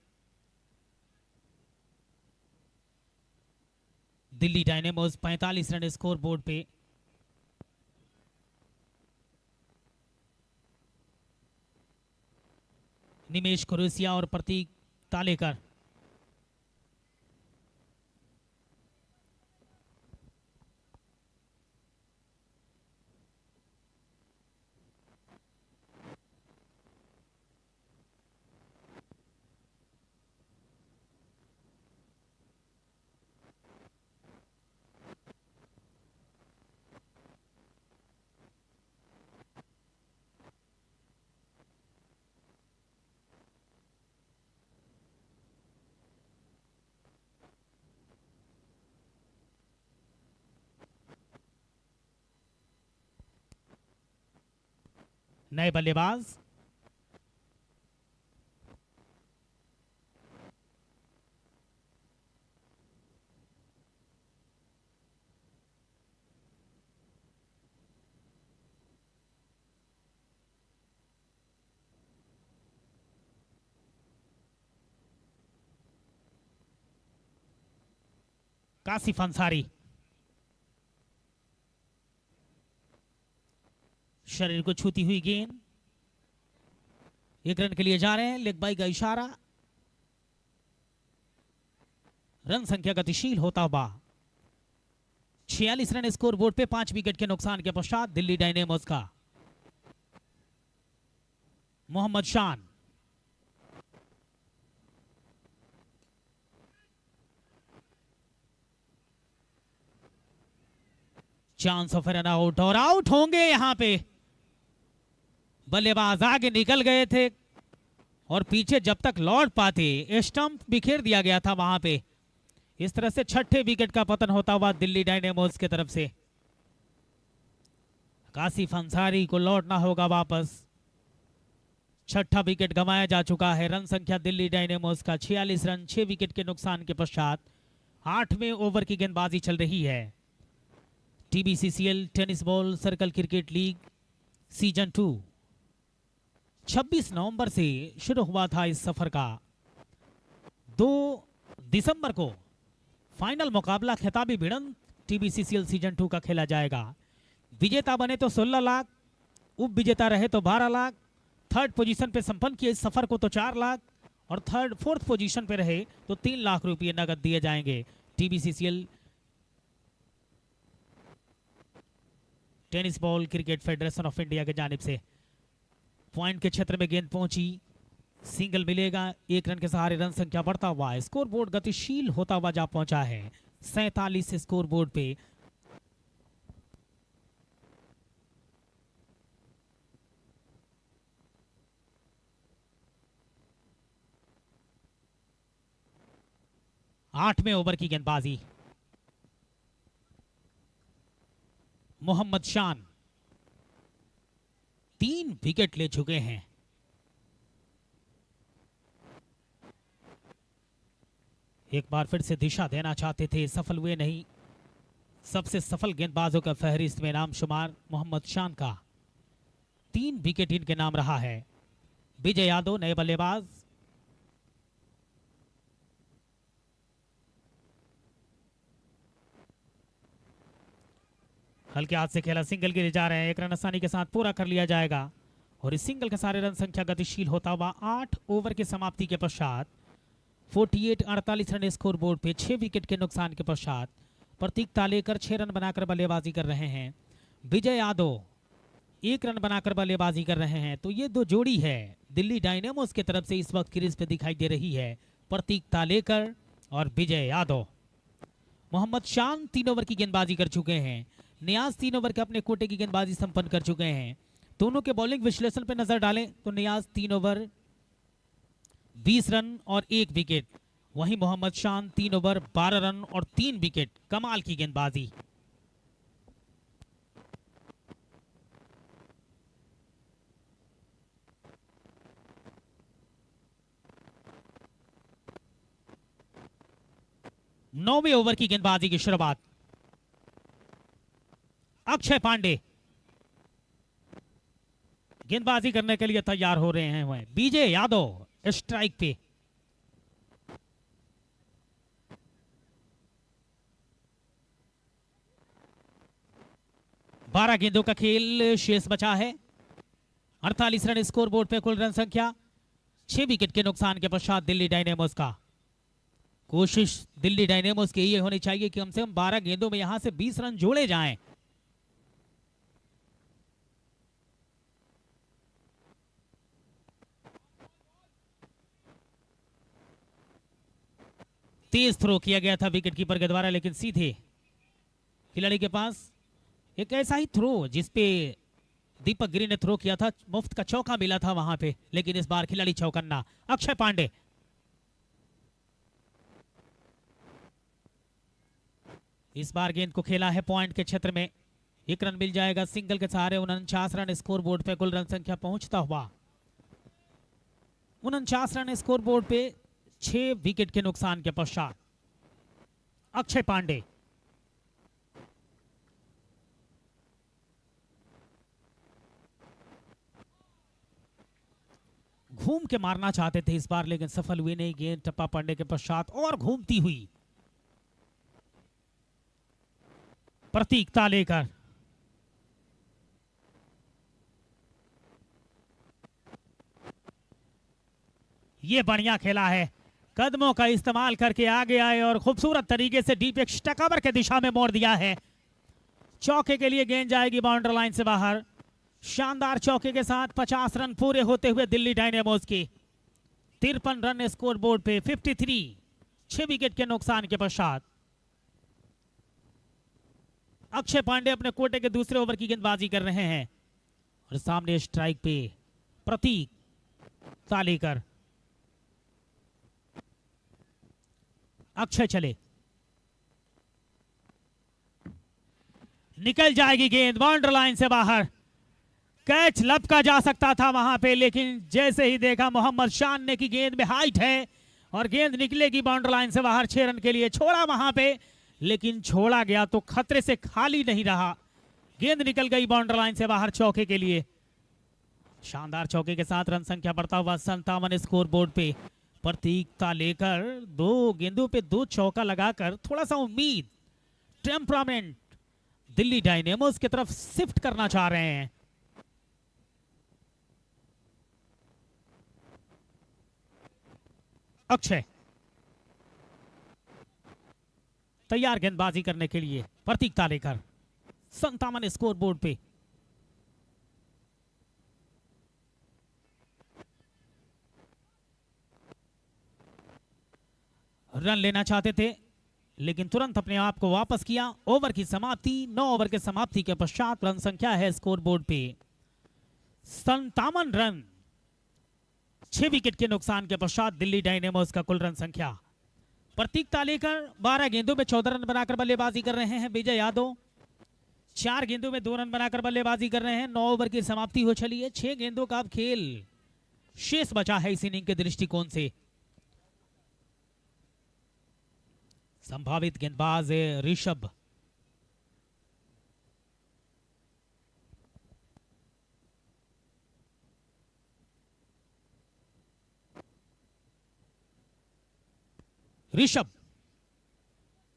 दिल्ली डायनेमोस 45 रन स्कोर बोर्ड पे। निमेश कुरेशिया और प्रतीक तालेकर। नए बल्लेबाज कासिफ अंसारी। शरीर को छूती हुई गेंद, एक रन के लिए जा रहे हैं। लेग बाई का इशारा, रन संख्या गतिशील होता हुआ। 46 रन स्कोर बोर्ड पे 5 विकेट के नुकसान के पश्चात दिल्ली डायनेमोस का मोहम्मद शान। चांस ऑफ रन आउट, और आउट होंगे यहां पे। बल्लेबाज आगे निकल गए थे और पीछे जब तक लौट पाते स्टंप बिखेर दिया गया था वहां पे। इस तरह से छठे विकेट का पतन होता हुआ दिल्ली डायनेमोस की तरफ से। कासिफ अंसारी को लौटना होगा वापस। छठा विकेट गंवाया जा चुका है। रन संख्या दिल्ली डायनेमोस का 46 रन 6 विकेट के नुकसान के पश्चात 8वें ओवर की गेंदबाजी चल रही है। TBCCL tennis ball circle cricket league season 2 26 नवंबर से शुरू हुआ था। इस सफर का 2 दिसंबर को फाइनल मुकाबला खिताबी भिड़ंत टीबीसीसीएल सीजन 2 का खेला जाएगा। विजेता बने तो 16 लाख, उप विजेता रहे तो 12 लाख, थर्ड पोजीशन पे संपन्न किए इस सफर को तो 4 लाख, और फोर्थ पोजीशन पे रहे तो 3 लाख रुपए नगद दिए जाएंगे। TBCCL tennis ball cricket federation of India के जानिब से। पॉइंट के क्षेत्र में गेंद पहुंची, सिंगल मिलेगा। 1 रन के सहारे रन संख्या बढ़ता हुआ, स्कोर बोर्ड गतिशील होता हुआ जा पहुंचा है 47 स्कोर बोर्ड पे। आठवें ओवर की गेंदबाजी, मोहम्मद शान 3 विकेट ले चुके हैं। एक बार फिर से दिशा देना चाहते थे, सफल हुए नहीं। सबसे सफल गेंदबाजों का फहरिस्त में नाम शुमार मोहम्मद शान का। 3 विकेट इनके नाम रहा है। विजय यादव नए बल्लेबाज। हल्के हाथ से खेला, सिंगल के लिए जा रहे हैं। 1 रन आसानी के साथ पूरा कर लिया जाएगा और इस सिंगल के सारे रन संख्या गतिशील होता हुआ 8 ओवर की समाप्ति के पश्चात 48 रन स्कोर बोर्ड पे 6 विकेट के नुकसान के पश्चात प्रतीक तालेकर 6 रन बनाकर बल्लेबाजी कर रहे हैं। विजय यादव 1 रन बनाकर बल्लेबाजी कर रहे हैं। तो ये 2 जोड़ी है दिल्ली डायनेमोस की तरफ से इस वक्त क्रीज पे दिखाई दे रही है, प्रतीक तालेकर और विजय यादव। मोहम्मद शान 3 ओवर की गेंदबाजी कर चुके हैं। नियाज 3 ओवर के अपने कोटे की गेंदबाजी संपन्न कर चुके हैं। दोनों के बॉलिंग विश्लेषण पर नजर डालें तो नियाज 3 ओवर 20 रन और 1 विकेट, वहीं मोहम्मद शान 3 ओवर 12 रन और 3 विकेट। कमाल की गेंदबाजी। नौवें ओवर की गेंदबाजी की शुरुआत। अक्षय पांडे गेंदबाजी करने के लिए तैयार हो रहे हैं। वह बीजे यादव स्ट्राइक पे। बारह गेंदों का खेल शेष बचा है। 48 रन स्कोरबोर्ड पे कुल रन संख्या। 6 विकेट के नुकसान के पश्चात दिल्ली डायनेमोस का। कोशिश दिल्ली डायनेमोस की ये होनी चाहिए कि कम से कम 12 गेंदों में यहां से 20 रन जोड़े जाएं। तेज थ्रो किया गया था विकेटकीपर के द्वारा, लेकिन सीधे खिलाड़ी के पास एक ऐसा ही थ्रो जिसपे दीपक गिरी ने थ्रो किया था, मुफ्त का चौका मिला था वहां पे, लेकिन इस बार खिलाड़ी चौकन्ना। अक्षय पांडे इस बार गेंद को खेला है पॉइंट के क्षेत्र में। 1 रन मिल जाएगा सिंगल के सहारे। 49 रन स्कोरबोर्ड पे कुल रन संख्या पहुंचता हुआ। 49 रन स्कोरबोर्ड पे 6 विकेट के नुकसान के पश्चात अक्षय पांडे घूम के मारना चाहते थे इस बार, लेकिन सफल हुए नहीं। गेंद टप्पा पड़ने के पश्चात और घूमती हुई प्रतीक तालेकर। ये बढ़िया खेला है, कदमों का इस्तेमाल करके आगे आए और खूबसूरत तरीके से डीप एक स्टकवर के दिशा में मोड़ दिया है। चौके के लिए गेंद जाएगी बाउंड्री लाइन से बाहर। शानदार चौके के साथ 50 रन पूरे होते हुए दिल्ली डायनेमोस के 53 रन स्कोरबोर्ड पे 53, 6 विकेट के नुकसान के पश्चात अक्षय पांडे अपने कोटे के दूसरे ओवर की गेंदबाजी कर रहे हैं और सामने स्ट्राइक पे प्रतीक तालेकर। अक्षय चले, निकल जाएगी गेंद बाउंड्री लाइन से बाहर। कैच लपका जा सकता था वहां पे, लेकिन जैसे ही देखा मोहम्मद शान ने कि गेंद में हाइट है और गेंद निकलेगी बाउंड्री लाइन से बाहर। 6 रन के लिए छोड़ा वहां पे, लेकिन छोड़ा गया तो खतरे से खाली नहीं रहा। गेंद निकल गई बाउंड्री लाइन से बाहर चौके के लिए। शानदार चौके के साथ रन संख्या बढ़ता हुआ 57 स्कोरबोर्ड पे। प्रतीक तालेकर 2 गेंदों पे 2 चौका लगाकर थोड़ा सा उम्मीद, टेम्परामेंट दिल्ली डायनेमोस की तरफ शिफ्ट करना चाह रहे हैं। अक्षय तैयार गेंदबाजी करने के लिए। प्रतीक तालेकर 57 स्कोरबोर्ड पे। रन लेना चाहते थे, लेकिन तुरंत अपने आप को वापस किया। ओवर की समाप्ति, 9 ओवर के समाप्ति के पश्चात रन संख्या है स्कोरबोर्ड पे 57 रन। 6 विकेट के नुकसान के पश्चात दिल्ली डायनेमोस का कुल रन संख्या। प्रतीक तालेकर 12 गेंदों में 14 रन बनाकर बल्लेबाजी कर रहे हैं। विजय यादव 4 गेंदों में 2 रन बनाकर बल्लेबाजी कर रहे हैं। 9 ओवर की समाप्ति हो चली है। 6 गेंदों का अब खेल शेष बचा है इस इनिंग के दृष्टिकोण से। संभावित गेंदबाज ऋषभ, ऋषभ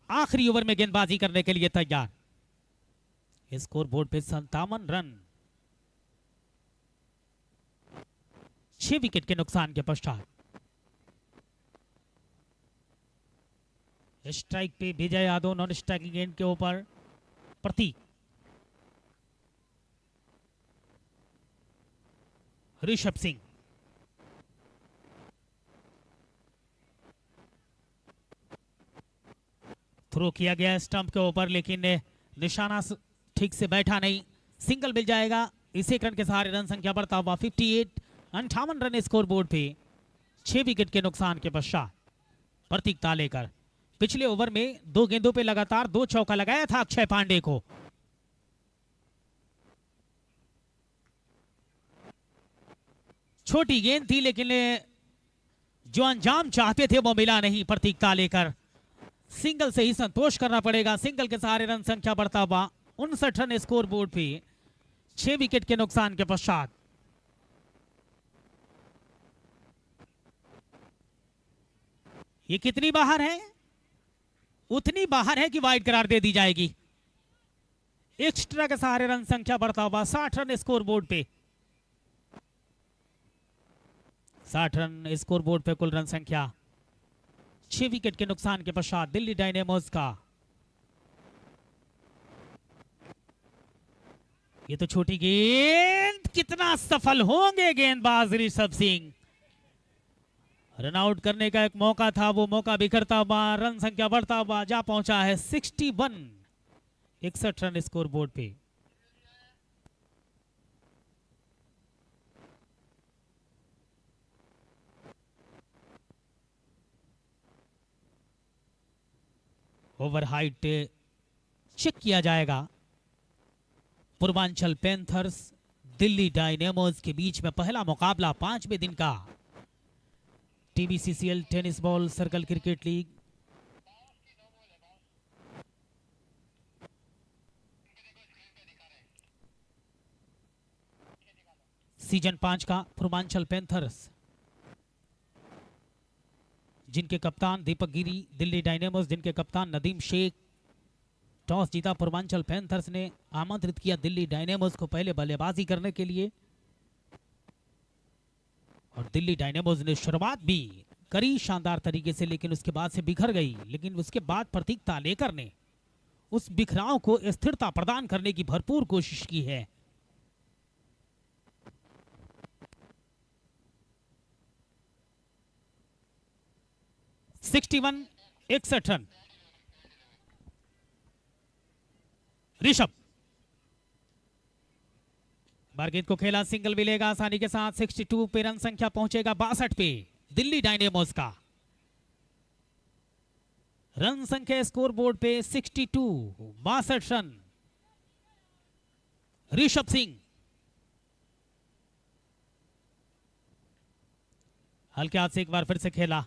आखिरी ओवर में गेंदबाजी करने के लिए तैयार। स्कोर बोर्ड पे 57 रन, 6 विकेट के नुकसान के पश्चात। स्ट्राइक पे Vijay Yadav, non striking and के ऊपर प्रतीक। ऋषभ सिंह थ्रो किया गया स्टंप के ऊपर, लेकिन निशाना ठीक से बैठा नहीं। सिंगल मिल जाएगा। इसी रन के सहारे रन संख्या बढ़ता हुआ 58 रन स्कोर बोर्ड पे 6 विकेट के नुकसान के पश्चात। प्रतीक तालेकर। पिछले ओवर में 2 गेंदों पे लगातार 2 चौका लगाया था अक्षय पांडे को। छोटी गेंद थी लेकिन जो अंजाम चाहते थे वो मिला नहीं। प्रतीक तालेकर सिंगल से ही संतोष करना पड़ेगा। सिंगल के सहारे रन संख्या बढ़ता हुआ 59 रन स्कोर बोर्ड पे 6 विकेट के नुकसान के पश्चात। ये कितनी बाहर है? उतनी बाहर है कि वाइड करार दे दी जाएगी। एक्स्ट्रा के सहारे रन संख्या बढ़ता हुआ 60 रन स्कोर बोर्ड पे। 60 रन स्कोर बोर्ड पे कुल रन संख्या 6 विकेट के नुकसान के पश्चात दिल्ली डायनेमोस का। ये तो छोटी गेंद, कितना सफल होंगे गेंदबाज ऋषभ सिंह। रन आउट करने का एक मौका था, वो मौका बिखरता हुआ, रन संख्या बढ़ता हुआ जा पहुंचा है 61। 61 रन स्कोर बोर्ड पे। ओवर हाइट चेक किया जाएगा। पूर्वांचल पैंथर्स दिल्ली डायनेमोस के बीच में पहला मुकाबला 5वें दिन का TBCCL tennis ball circle cricket league. Season 5 का पूर्वांचल पैंथर्स जिनके कप्तान दीपक गिरी, दिल्ली डायनेमोस जिनके कप्तान नदीम शेख। टॉस जीता पूर्वांचल पैंथर्स ने, आमंत्रित किया दिल्ली डायनेमोस को पहले बल्लेबाजी करने के लिए और दिल्ली डायनेमोस ने शुरुआत भी करी शानदार तरीके से, लेकिन उसके बाद से बिखर गई। लेकिन उसके बाद प्रतीक तालेकर ने उस बिखराव को स्थिरता प्रदान करने की भरपूर कोशिश की है। (61) 61 रन। ऋषभ बारगेंद को खेला, सिंगल मिलेगा आसानी के साथ। 62 पे रन संख्या पहुंचेगा 62 पे दिल्ली डायनेमोस का। रन संख्या स्कोर बोर्ड पे 62, 62 रन। ऋषभ सिंह हल्के हाथ से एक बार फिर से खेला,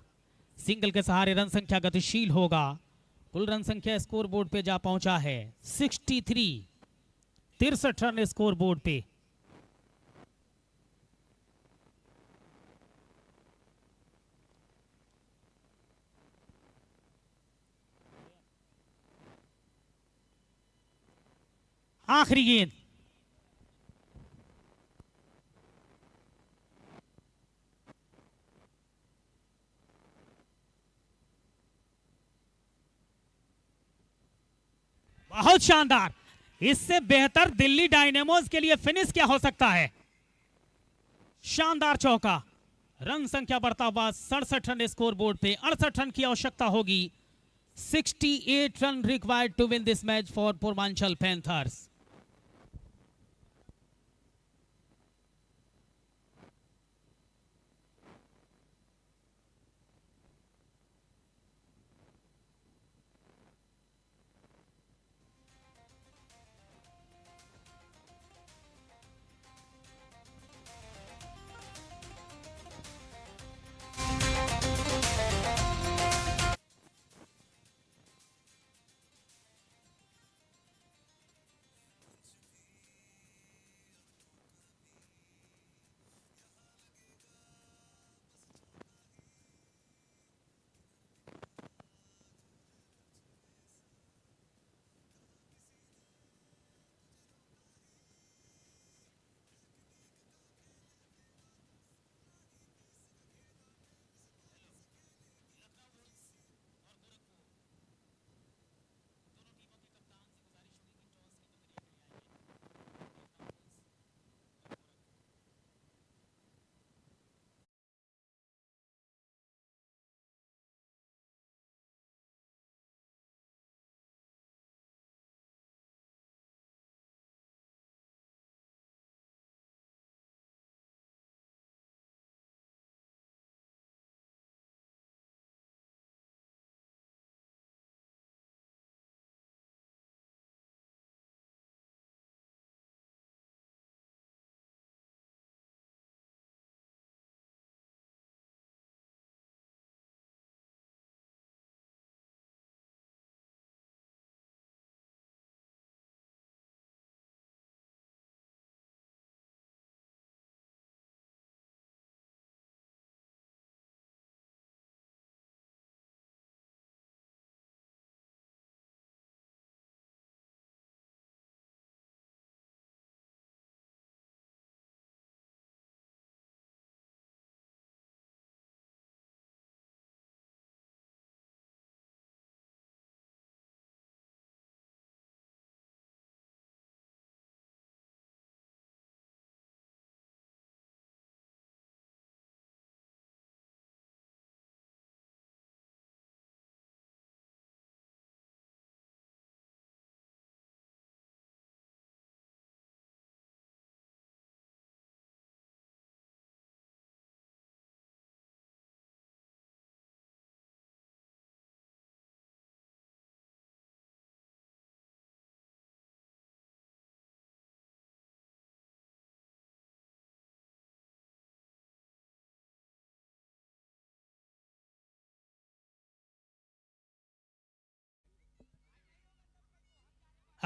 सिंगल के सहारे रन संख्या गतिशील होगा। कुल रन संख्या स्कोर बोर्ड पे जा पहुंचा है 63, 63 रन स्कोर बोर्ड पे। आखिरी गेंद, बहुत शानदार। इससे बेहतर दिल्ली डायनेमोस के लिए फिनिश क्या हो सकता है? शानदार चौका। रन संख्या बढ़ता हुआ 67 रन स्कोर बोर्ड पे। 68 रन की आवश्यकता होगी। 68 run required to win this match for Purvanchal Panthers.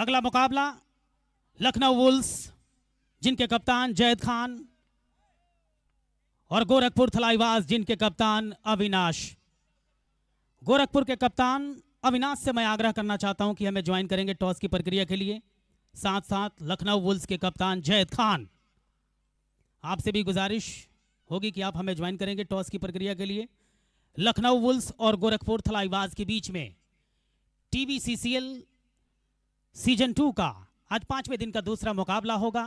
अगला मुकाबला लखनऊ वुल्स जिनके कप्तान जैद खान और गोरखपुर थलाईवाज जिनके कप्तान अविनाश। गोरखपुर के कप्तान अविनाश से मैं आग्रह करना चाहता हूं कि हमें ज्वाइन करेंगे टॉस की प्रक्रिया के लिए। साथ साथ लखनऊ वुल्स के कप्तान जैद खान, आपसे भी गुजारिश होगी कि आप हमें ज्वाइन करेंगे टॉस की प्रक्रिया के लिए। लखनऊ वुल्स और गोरखपुर थलाईवाज के बीच में TBCCL सीजन 2 का आज 5वें दिन का दूसरा मुकाबला होगा।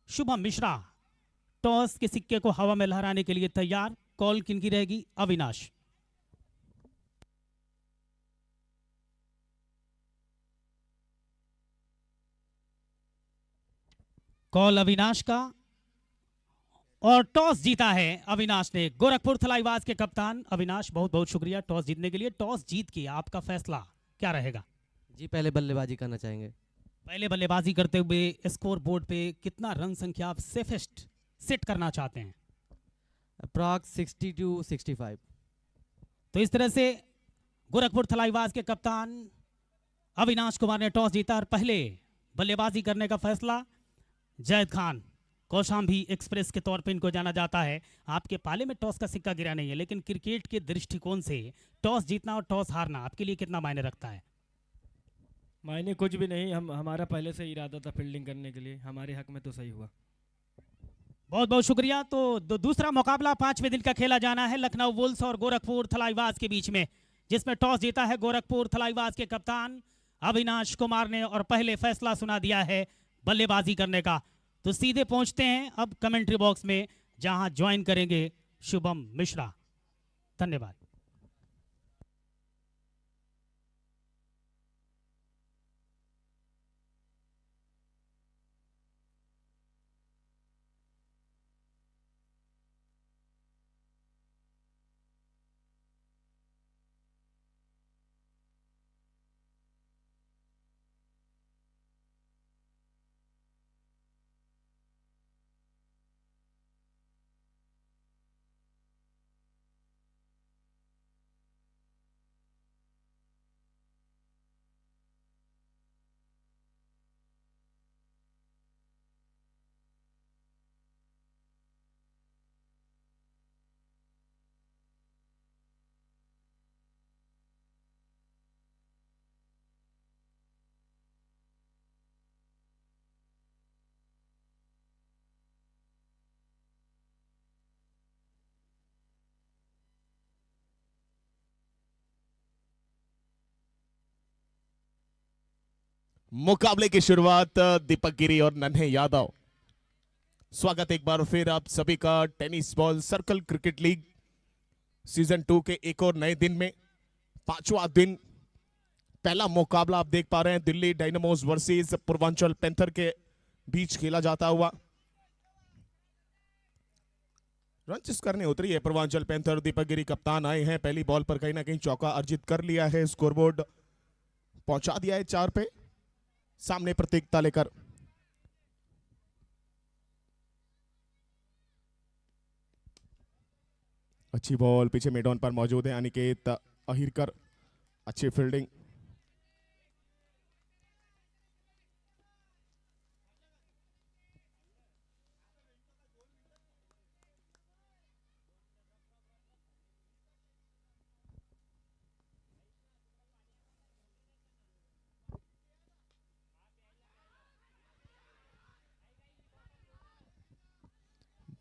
शुभम मिश्रा टॉस के सिक्के को हवा में लहराने के लिए तैयार। कॉल किनकी रहेगी? अविनाश। कॉल अविनाश का और टॉस जीता है अविनाश ने। गोरखपुर थलाईवाज के कप्तान अविनाश, बहुत बहुत शुक्रिया टॉस जीतने के लिए। टॉस जीत के आपका फैसला क्या रहेगा? जी पहले बल्लेबाजी करना चाहेंगे। पहले बल्लेबाजी करते हुए स्कोर बोर्ड पे कितना रन संख्या आप सेफेस्ट सेट करना चाहते हैं? Approx 60 to 65। तो इस तरह से गोरखपुर थलाईवाज के कप्तान अविनाश कुमार ने टॉस जीता और पहले बल्लेबाजी करने का फैसला जैद खान, कौशाम्बी एक्सप्रेस के तौर पे इनको जाना जाता है। आपके पाले में टॉस का सिक्का गिरा नहीं है, लेकिन क्रिकेट के दृष्टिकोण से टॉस जीतना और टॉस हारना आपके लिए कितना मायने रखता है? मायने कुछ भी नहीं। हमारा पहले से इरादा था फील्डिंग करने के लिए, हमारे हक में तो सही हुआ। बहुत बहुत शुक्रिया। तो दूसरा मुकाबला 5वें दिन का खेला जाना है लखनऊ वुल्स और गोरखपुर थलाईवाज के बीच में, जिसमें टॉस जीता है गोरखपुर थलाईवाज के कप्तान अविनाश कुमार ने और पहले फैसला सुना दिया है बल्लेबाजी करने का। तो सीधे पहुंचते हैं अब कमेंट्री बॉक्स में, जहां ज्वाइन करेंगे शुभम मिश्रा। धन्यवाद। मुकाबले की शुरुआत दीपक गिरी और नन्हे यादव। स्वागत एक बार फिर आप सभी का tennis ball circle cricket league season 2 के एक और नए दिन में। 5वां दिन, पहला मुकाबला आप देख पा रहे हैं Delhi Dynamos versus Purvanchal panther के बीच खेला जाता हुआ। रन चेस करने उतरी है पूर्वांचल पैंथर। दीपक गिरी कप्तान आए हैं, पहली बॉल पर कहीं ना कहीं चौका अर्जित कर लिया है, स्कोरबोर्ड पहुंचा दिया है 4 पे। सामने प्रतियोगिता लेकर अच्छी बॉल पीछे मिड ऑन पर मौजूद है अनिकेत अहिरकर, अच्छी फील्डिंग।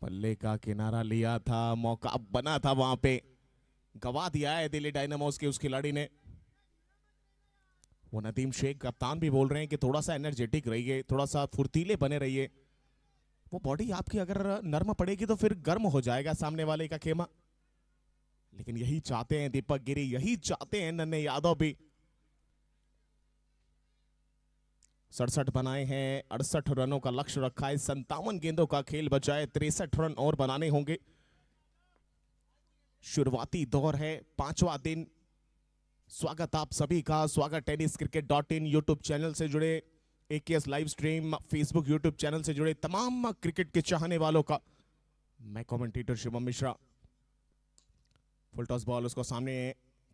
बल्ले का किनारा लिया था, मौका बना था, वहां पे गवा दिया है दिल्ली डायनामोस के उस खिलाड़ी ने। वो नदीम शेख कप्तान भी बोल रहे हैं कि थोड़ा सा एनर्जेटिक रहिए, थोड़ा सा फुर्तीले बने रहिए। वो बॉडी आपकी अगर नर्म पड़ेगी तो फिर गर्म हो जाएगा सामने वाले का खेमा। लेकिन यही चाहते हैं दीपक गिरी, यही चाहते हैं नन्हे यादव भी। 67 बनाए हैं, 68 रनों का लक्ष्य रखा है, 57 गेंदों का खेल बचा है, 63 रन और बनाने होंगे। शुरुआती दौर है, 5वां दिन। स्वागत आप सभी का, स्वागत tenniscricket.in यूट्यूब चैनल से जुड़े, AKS live stream Facebook YouTube channel से जुड़े तमाम क्रिकेट के चाहने वालों का। मैं commentator Shubham Mishra. Full toss ball उसको सामने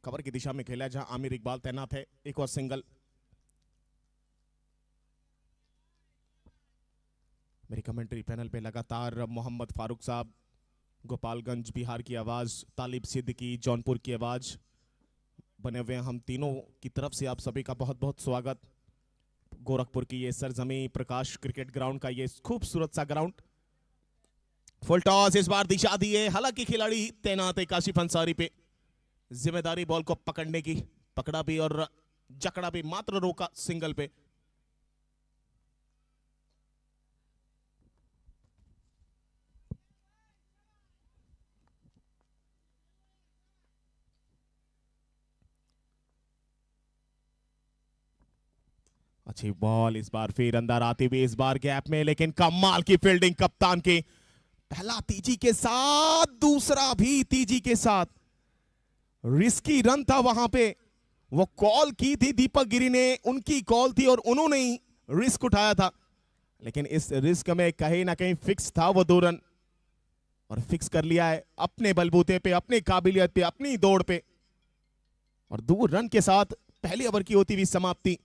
कवर की दिशा में खेला जहां आमिर इकबाल तैनात है। एक और सिंगल। मेरी कमेंट्री पैनल पे लगातार मोहम्मद फारूक साहब, गोपालगंज बिहार की आवाज, तालिब सिद्दीकी जौनपुर की आवाज बने हुए हैं। हम तीनों की तरफ से आप सभी का बहुत बहुत स्वागत। गोरखपुर की ये सरजमी, प्रकाश क्रिकेट ग्राउंड का ये खूबसूरत सा ग्राउंड। फुल टॉस इस बार दिशा दी है, हालांकि खिलाड़ी तैनात है काशिफ अंसारी पे, जिम्मेदारी बॉल को पकड़ने की, पकड़ा भी और जकड़ा भी, मात्र रोका सिंगल पे। अच्छी बॉल इस बार फिर अंदर आती हुई, इस बार गैप में, लेकिन कमाल की फील्डिंग कप्तान की। पहला तीजी के साथ, दूसरा भी तीजी के साथ। रिस्की रन था वहां पे, वो कॉल की थी दीपक गिरी ने, उनकी कॉल थी और उन्होंने ही रिस्क उठाया था, लेकिन इस रिस्क में कहीं ना कहीं फिक्स था वो 2 रन, और फिक्स कर लिया है अपने बलबूते पे, अपनी काबिलियत पे, अपनी दौड़ पे। और 2 रन के साथ पहली ओवर की होती हुई समाप्ति।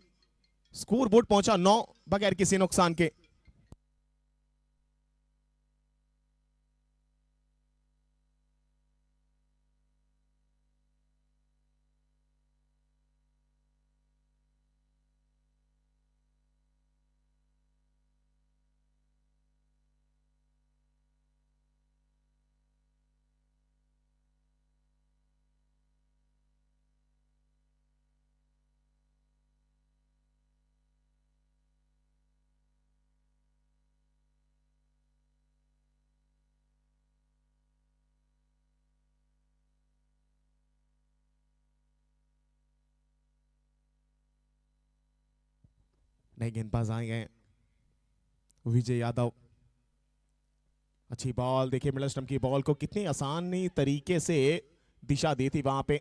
स्कोर बोर्ड पहुंचा 9 बगैर किसी नुकसान के। नए गेंदबाज आए गए, विजय यादव। अच्छी बॉल, देखिए मिडल स्टंप की बॉल को कितनी आसानी तरीके से दिशा दी थी वहां पे।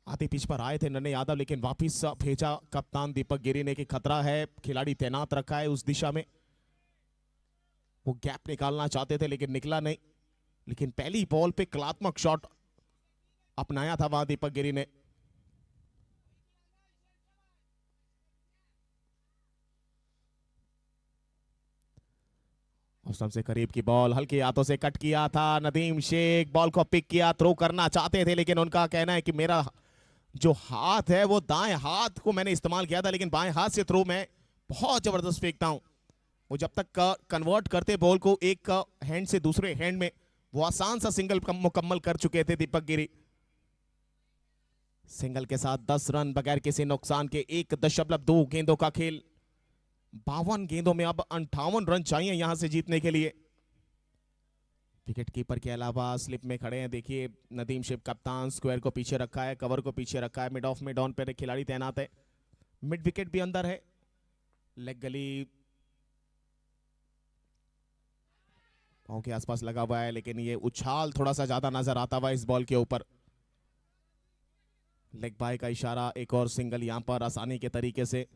आधे पिच पर आए थे नन्हे यादव, लेकिन वापिस भेजा कप्तान दीपक गिरी ने कि खतरा है, खिलाड़ी तैनात रखा है उस दिशा में। वो गैप निकालना चाहते थे लेकिन निकला नहीं, लेकिन पहली बॉल पे कलात्मक शॉट अपनाया था वहां दीपक गिरी ने। सबसे करीब की बॉल, हल्के हाथों से कट किया था नदीम शेख, बॉल को पिक किया, थ्रो करना चाहते थे, लेकिन उनका कहना है कि मेरा जो हाथ है वो दाएं हाथ को मैंने इस्तेमाल किया था, लेकिन बाएं हाथ से थ्रो मैं बहुत जबरदस्त फेंकता हूं। वो जब तक कन्वर्ट करते बॉल को एक हैंड से दूसरे हैंड में, वो आसान सा सिंगल मुकम्मल कर चुके थे दीपक गिरी। सिंगल के साथ 10 रन बगैर किसी नुकसान के। 1.2 गेंदों का खेल, 52 गेंदों में अब 58 रन चाहिए यहां से जीतने के लिए। विकेट कीपर के अलावा स्लिप में खड़े हैं, देखिए नदीम शेख कप्तान, स्क्वायर को पीछे रखा है, कवर को पीछे रखा है, मिड ऑफ मिड ऑन पर खिलाड़ी तैनात है, मिड विकेट भी अंदर है, लेग गली पांव के आसपास लगा हुआ है, लेकिन ये उछाल थोड़ा सा ज्यादा नजर आता हुआ इस बॉल के ऊपर। लेग बाय का इशारा, एक और सिंगल यहां पर आसानी के तरीके से।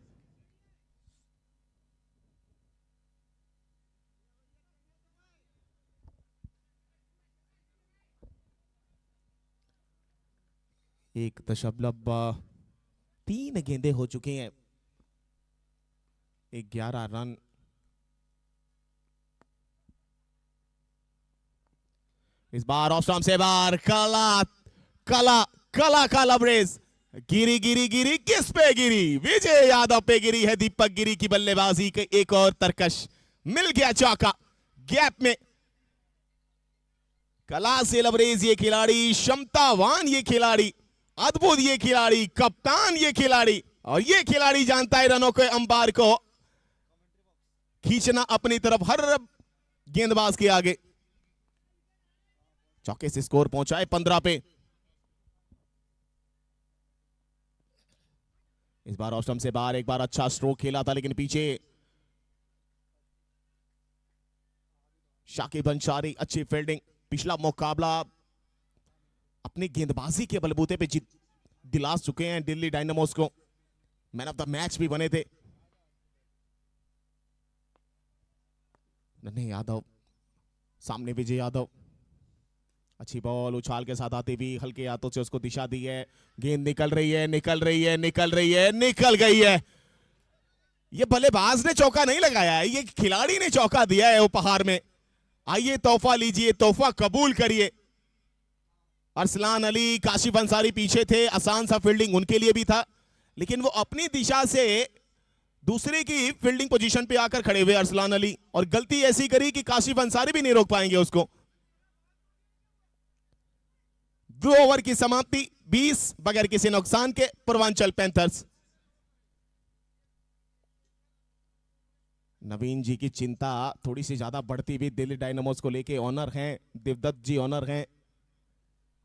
एक 1.3 गेंदे हो चुकी हैं, 11 रन। इस बार ऑफ स्टंप से बाहर, काला काला काला काला ब्रेस, गिरी गिरी गिरी, किस पे गिरी? विजय यादव पे गिरी है। दीपक गिरी की बल्लेबाजी के एक और तरकश, मिल गया चौका गैप में। कला से लबरेज ये खिलाड़ी, क्षमतावान ये खिलाड़ी, अद्भुत ये खिलाड़ी, कप्तान ये खिलाड़ी, और ये खिलाड़ी जानता है रनों के अंबार को खींचना अपनी तरफ हर गेंदबाज के आगे। चौके से स्कोर पहुंचाए 15 पे। इस बार ऑफ स्टंप से बाहर, एक बार अच्छा स्ट्रोक खेला था, लेकिन पीछे शाकिब अंसारी, अच्छी फील्डिंग। पिछला मुकाबला अपनी गेंदबाजी के बलबूते पे जीत दिला चुके हैं दिल्ली डायनामोस को, मैन ऑफ द मैच भी बने थे। नन्हे यादव, सामने विजय यादव, अच्छी बॉल उछाल के साथ आती हुई, हल्के हाथों से उसको दिशा दी है, गेंद निकल रही है, निकल रही है, निकल रही है, निकल गई है। ये बल्लेबाज ने चौका नहीं लगाया है, ये खिलाड़ी ने चौका दिया है उपहार में। आइए तोहफा लीजिए, तोहफा कबूल करिए। अरसलान अली, काशिफ अंसारी पीछे थे, आसान सा फील्डिंग उनके लिए भी था, लेकिन वो अपनी दिशा से दूसरे की फील्डिंग पोजीशन पे आकर खड़े हुए अरसलान अली, और गलती ऐसी करी कि काशिफ अंसारी भी नहीं रोक पाएंगे उसको। 2 ओवर की समाप्ति, 20 बगैर किसी नुकसान के पूर्वांचल पैंथर्स। नवीन जी की चिंता थोड़ी सी ज्यादा बढ़ती हुई दिल्ली डायनामोस को लेके। ऑनर हैं देवदत्त जी, ऑनर हैं।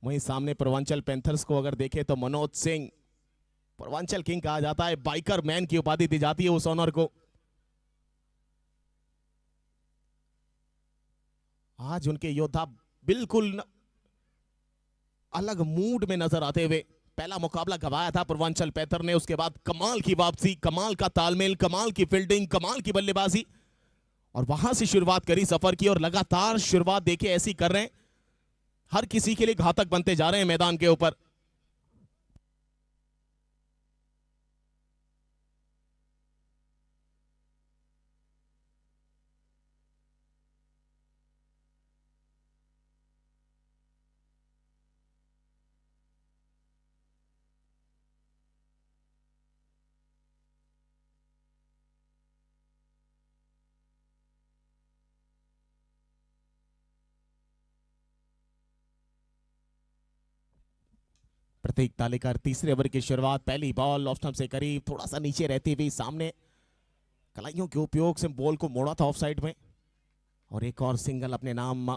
वहीं सामने पूर्वांचल पैंथर्स को अगर देखें तो मनोज सिंह, पूर्वांचल किंग कहा जाता है, बाइकर मैन की उपाधि दी जाती है उस ऑनर को। आज उनके योद्धा बिल्कुल अलग मूड में नजर आते हुए। पहला मुकाबला गवाया था पूर्वांचल पैंथर ने, उसके बाद कमाल की वापसी, कमाल का तालमेल, कमाल की फील्डिंग, कमाल की बल्लेबाजी, और वहां से शुरुआत करी सफर की, और लगातार शुरुआत देखे ऐसी कर रहे हैं, हर किसी के लिए घातक बनते जा रहे हैं मैदान के ऊपर। प्रतीक तालेकर तीसरे ओवर की शुरुआत, पहली बॉल ऑफ स्टंप से करीब, थोड़ा सा नीचे रहती हुई सामने कलाइयों के उपयोग से बॉल को मोड़ा था ऑफ साइड में, और एक और सिंगल अपने नाम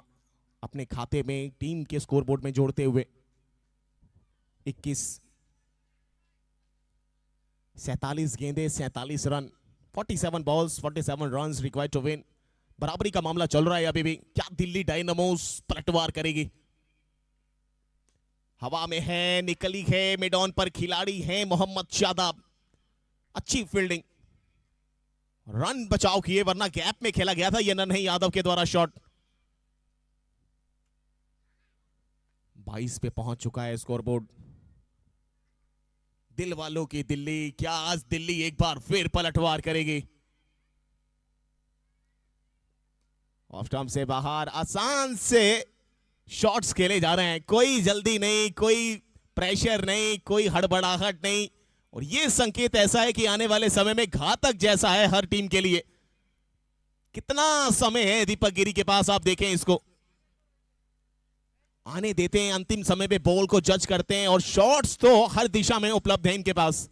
अपने खाते में टीम के स्कोरबोर्ड में जोड़ते हुए 47 गेंदे 47 run, 47 balls 47 runs required to win. बराबरी का मामला चल रहा है अभी भी। क्या दिल्ली डायनामोस पलटवार करेगी? हवा में है, निकली है, मिड ऑन पर खिलाड़ी है मोहम्मद शादाब, अच्छी फील्डिंग, रन बचाव किए, वरना गैप में खेला गया था ये नन्हे यादव के द्वारा शॉट। 22 पे पहुंच चुका है स्कोरबोर्ड। दिल वालों की दिल्ली, क्या आज दिल्ली एक बार फिर पलटवार करेगी? ऑफ स्टंप से बाहर आसान से शॉट्स खेले जा रहे हैं, कोई जल्दी नहीं, कोई प्रेशर नहीं, कोई हड़बड़ाहट नहीं, और यह संकेत ऐसा है कि आने वाले समय में घातक जैसा है हर टीम के लिए। कितना समय है दीपक गिरी के पास, आप देखें इसको, आने देते हैं, अंतिम समय पे बॉल को जज करते हैं, और शॉट्स तो हर दिशा में उपलब्ध है इनके पास।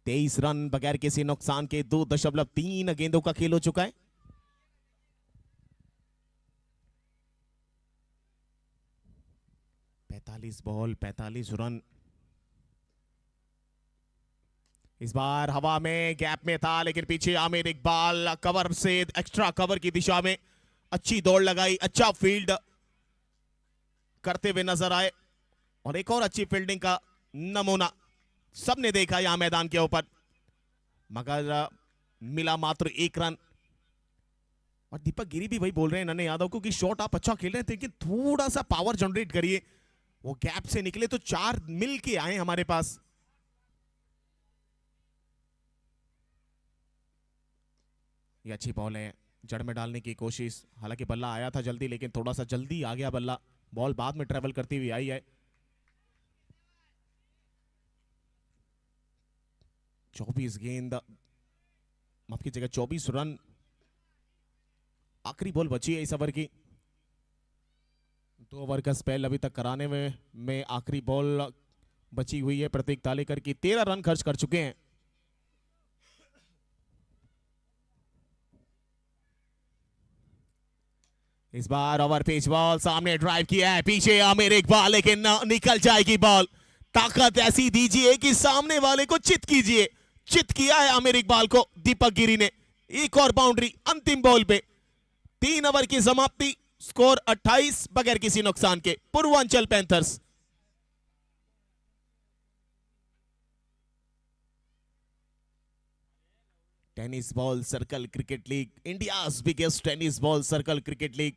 23 रन बगैर किसी नुकसान के, 2.3 गेंदों का खेल हो चुका है। Ball 45 run. इस बार हवा में, गैप में था, लेकिन पीछे आमिर इकबाल कवर से एक्स्ट्रा कवर की दिशा में अच्छी दौड़ लगाई, अच्छा फील्ड करते हुए नजर आए, और एक और अच्छी फील्डिंग का नमूना सबने देखा यहां मैदान के ऊपर, मगर मिला मात्र 1 रन। और दीपक गिरी भी वही बोल रहे हैं नन्हे यादव को कि शॉट आप अच्छा खेल रहे थे, लेकिन थोड़ा सा पावर जनरेट करिए। वो गैप से निकले तो 4 मिल के आए हमारे पास। ये अच्छी बॉल है, जड़ में डालने की कोशिश, हालांकि बल्ला आया था जल्दी, लेकिन थोड़ा सा जल्दी आ गया बल्ला, बॉल बाद में ट्रेवल करती हुई आई है। 24 गेंद, माफ कीजिएगा 24 रन, आखिरी बॉल बची है इस ओवर की। 2 ओवर का स्पेल अभी तक कराने में आखिरी बॉल बची हुई है प्रतीक तालेकर की। 13 रन खर्च कर चुके हैं। इस बार ओवर पिच बॉल, सामने ड्राइव किया है, पीछे आमिर इकबाल, लेकिन निकल जाएगी बॉल। ताकत ऐसी दीजिए कि सामने वाले को चित कीजिए। चित किया है आमिर इकबाल को दीपक गिरी ने। एक और बाउंड्री अंतिम बॉल पे। 3 ओवर की समाप्ति, स्कोर 28 बगैर किसी नुकसान के, Purvanchal panthers. Tennis ball circle cricket league, India's biggest tennis ball circle cricket league,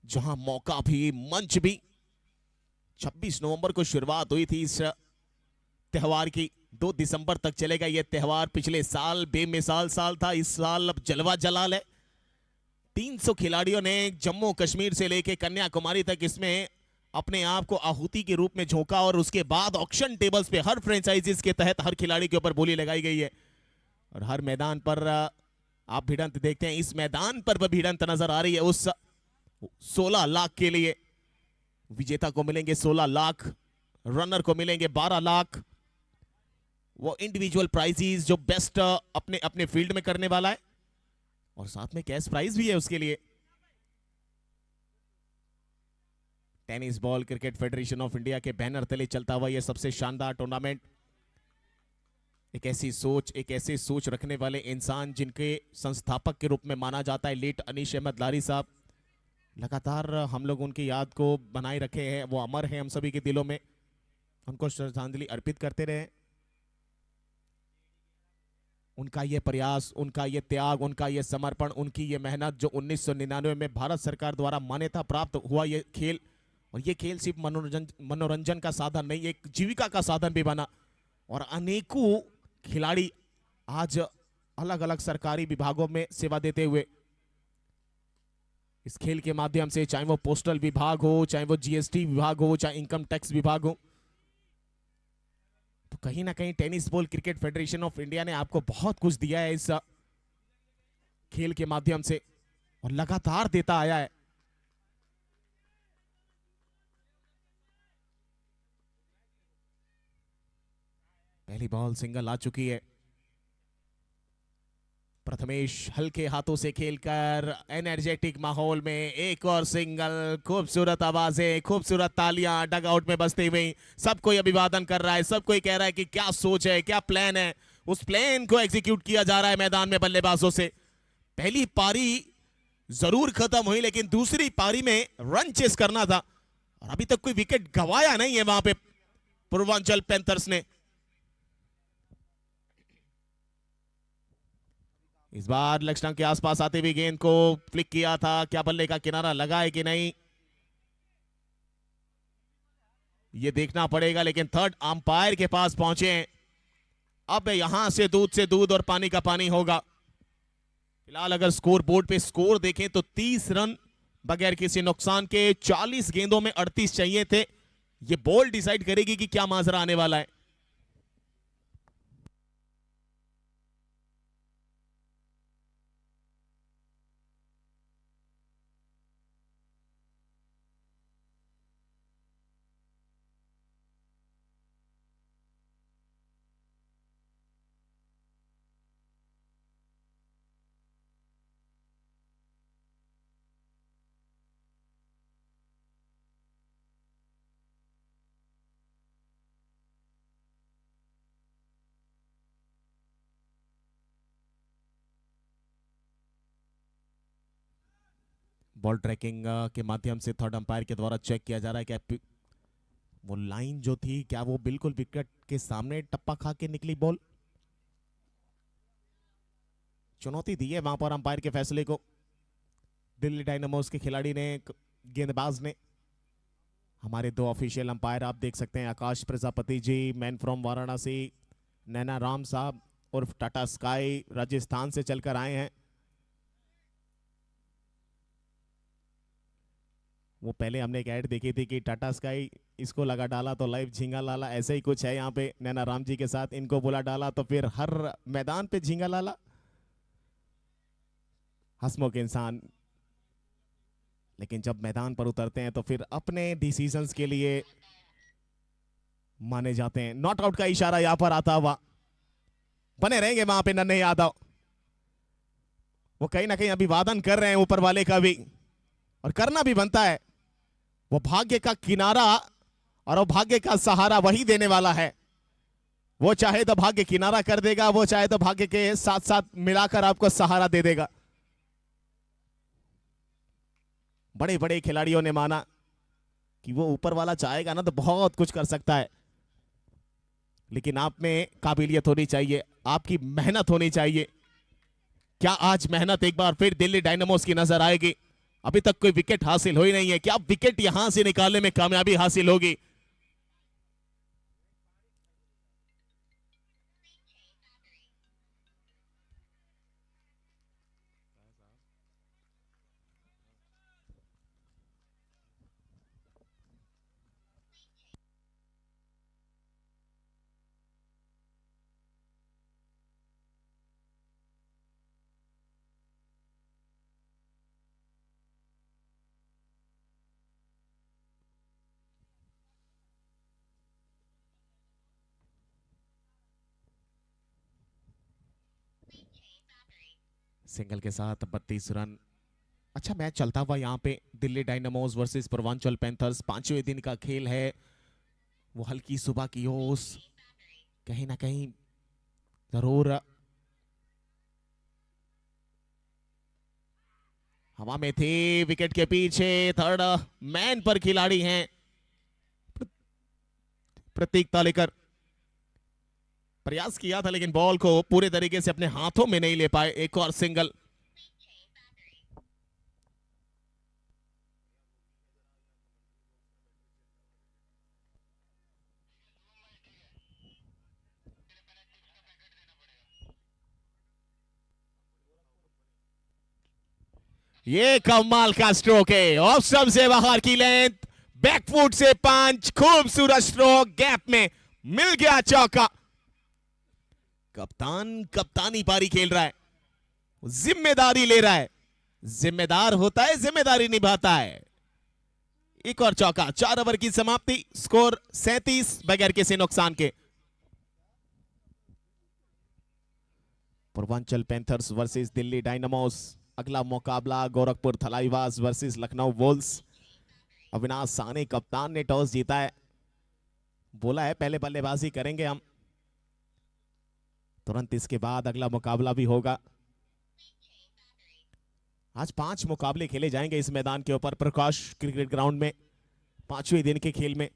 जहां मौका भी मंच भी 26 नवंबर को शुरुआत हुई थी इस त्योहार की। 2 दिसंबर तक चलेगा ये त्योहार। पिछले साल बेमिसाल साल था, इस साल अब जलवा जलाल है। 300 खिलाड़ियों ने जम्मू कश्मीर से लेके कन्याकुमारी तक इसमें अपने आप को आहुति के रूप में झोंका और उसके बाद ऑक्शन टेबल्स पे हर फ्रेंचाइजीज के तहत हर खिलाड़ी के ऊपर बोली लगाई गई है और हर मैदान पर आप भिड़ंत देखते हैं। इस मैदान पर भी भिड़ंत नजर आ रही है। उस 16 लाख के लिए विजेता को मिलेंगे 16 लाख, रनर को मिलेंगे 12 लाख। वो इंडिविजुअल प्राइजेस जो बेस्ट अपने अपने फील्ड में करने वाला है और साथ में कैश प्राइज भी है उसके लिए। Tennis ball cricket federation of India के बैनर तले चलता हुआ यह सबसे शानदार टूर्नामेंट। एक ऐसी सोच रखने वाले इंसान जिनके संस्थापक के रूप में माना जाता है लेट अनीश अहमद लारी साहब। लगातार हम लोग उनकी याद को बनाए रखे हैं, वो अमर हैं हम सभी के दिलों में। उनको श्रद्धांजलि अर्पित करते रहे। उनका ये प्रयास, उनका ये त्याग, उनका ये समर्पण, उनकी ये मेहनत जो 1999 में भारत सरकार द्वारा मान्यता प्राप्त हुआ ये खेल, और ये खेल सिर्फ मनोरंजन का साधन नहीं, एक जीविका का साधन भी बना। और अनेकों खिलाड़ी आज अलग अलग सरकारी विभागों में सेवा देते हुए इस खेल के माध्यम से, चाहे वो पोस्टल विभाग हो, चाहे वो जीएसटी विभाग हो, चाहे इनकम टैक्स विभाग हो, तो कहीं ना कहीं tennis ball cricket federation of India ने आपको बहुत कुछ दिया है इस खेल के माध्यम से और लगातार देता आया है। पहली बॉल सिंगल आ चुकी है। प्रथमेश हल्के हाथों से खेलकर एनर्जेटिक माहौल में एक और सिंगल। खूबसूरत आवाजें, खूबसूरत तालियां डग आउट में बजती हुई। सब कोई अभिवादन कर रहा है, सब कोई कह रहा है कि क्या सोच है, क्या प्लान है। उस प्लान को एग्जीक्यूट किया जा रहा है मैदान में बल्लेबाजों से। पहली पारी जरूर खत्म हुई लेकिन दूसरी पारी में रन चेस करना था और अभी तक कोई विकेट गंवाया नहीं है वहां पे पूर्वांचल पैंथर्स ने। इस बार लेग स्टंप के आसपास आते हुए गेंद को फ्लिक किया था, क्या बल्ले का किनारा लगा है कि नहीं ये देखना पड़ेगा, लेकिन थर्ड अंपायर के पास पहुंचे हैं। अब यहां से दूध और पानी का पानी होगा। फिलहाल अगर स्कोर बोर्ड पे स्कोर देखें तो 30 रन बगैर किसी नुकसान के। 40 गेंदों में 38 चाहिए थे। ये बॉल डिसाइड करेगी कि क्या माजरा आने वाला है। बॉल ट्रैकिंग के माध्यम से थर्ड अंपायर के द्वारा चेक किया जा रहा है कि वो लाइन जो थी क्या वो बिल्कुल विकेट के सामने टप्पा खा के निकली बॉल। चुनौती दी है वहां पर अंपायर के फैसले को दिल्ली डायनामोस के खिलाड़ी ने, गेंदबाज ने। हमारे 2 ऑफिशियल अंपायर आप देख सकते हैं, आकाश प्रजापति जी मैन फ्रॉम वाराणसी, नैना राम साहब उर्फ टाटा स्काई राजस्थान से चलकर आए हैं। वो पहले हमने एक ऐड देखी थी कि टाटा स्काई इसको लगा डाला तो लाइव झींगा लाला, ऐसे ही कुछ है यहाँ पे नैना राम जी के साथ। इनको बुला डाला तो फिर हर मैदान पे झींगा लाला। हंसमुख इंसान, लेकिन जब मैदान पर उतरते हैं तो फिर अपने डिसीजंस के लिए माने जाते हैं। नॉट आउट का इशारा यहां पर आता हुआ, बने रहेंगे वहां पे नन्हे यादव। वो कहीं ना कहीं अभिवादन कर रहे हैं ऊपर वाले का भी, और करना भी बनता है। वो भाग्य का किनारा और वो भाग्य का सहारा वही देने वाला है। वो चाहे तो भाग्य किनारा कर देगा, वो चाहे तो भाग्य के साथ साथ मिलाकर आपको सहारा दे देगा। बड़े बड़े खिलाड़ियों ने माना कि वो ऊपर वाला चाहेगा ना तो बहुत कुछ कर सकता है, लेकिन आप में काबिलियत होनी चाहिए, आपकी मेहनत होनी चाहिए। क्या आज मेहनत एक बार फिर दिल्ली डायनामोस की नजर आएगी? अभी तक कोई विकेट हासिल हुई नहीं है, क्या विकेट यहां से निकालने में कामयाबी हासिल होगी? सिंगल के साथ 32 रन। अच्छा मैच चलता हुआ यहाँ पे Delhi Dynamos versus Purvanchal panthers, पांचवें दिन का खेल है। वो हल्की सुबह की ओस कहीं ना कहीं जरूर हवा में थी। विकेट के पीछे थर्ड मैन पर खिलाड़ी हैं प्रतीक तालेकर। प्रयास किया था लेकिन बॉल को पूरे तरीके से अपने हाथों में नहीं ले पाए। एक और सिंगल। ये कमाल का स्ट्रोक है, ऑफ स्टंप से बाहर की लेंथ, बैकफुट से पंच, खूबसूरत स्ट्रोक, गैप में मिल गया चौका। कप्तान कप्तानी पारी खेल रहा है, जिम्मेदारी ले रहा है। जिम्मेदार होता है, जिम्मेदारी निभाता है। एक और चौका। 4 ओवर की समाप्ति, स्कोर 37 बगैर किसी नुकसान के। Purvanchal panthers versus Delhi Dynamos. अगला मुकाबला गोरखपुर थलाईवास वर्सेस लखनऊ वुल्स। अविनाश साहनी कप्तान ने टॉस जीता है, बोला है पहले बल्लेबाजी करेंगे हम, तुरंत इसके बाद अगला मुकाबला भी होगा। आज 5 मुकाबले खेले जाएंगे इस मैदान के ऊपर, प्रकाश क्रिकेट ग्राउंड में, 5वें दिन के खेल में।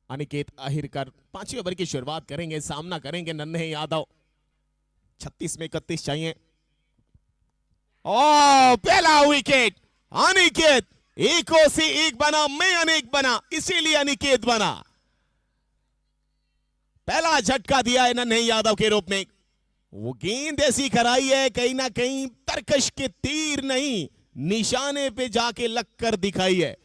अनिकेत अहिरकर 5वें ओवर की शुरुआत करेंगे, सामना करेंगे नन्हे यादव। 36 में 31 चाहिए। ओ पहला विकेट अनिकेत, एकों से एक बना, मैं अनेक बना, इसीलिए अनिकेत बना। पहला झटका दिया है नन्हे यादव के रूप में। वो गेंद ऐसी कराई है, कहीं ना कहीं तरकश के तीर नहीं, निशाने पे जाके लग कर दिखाई है।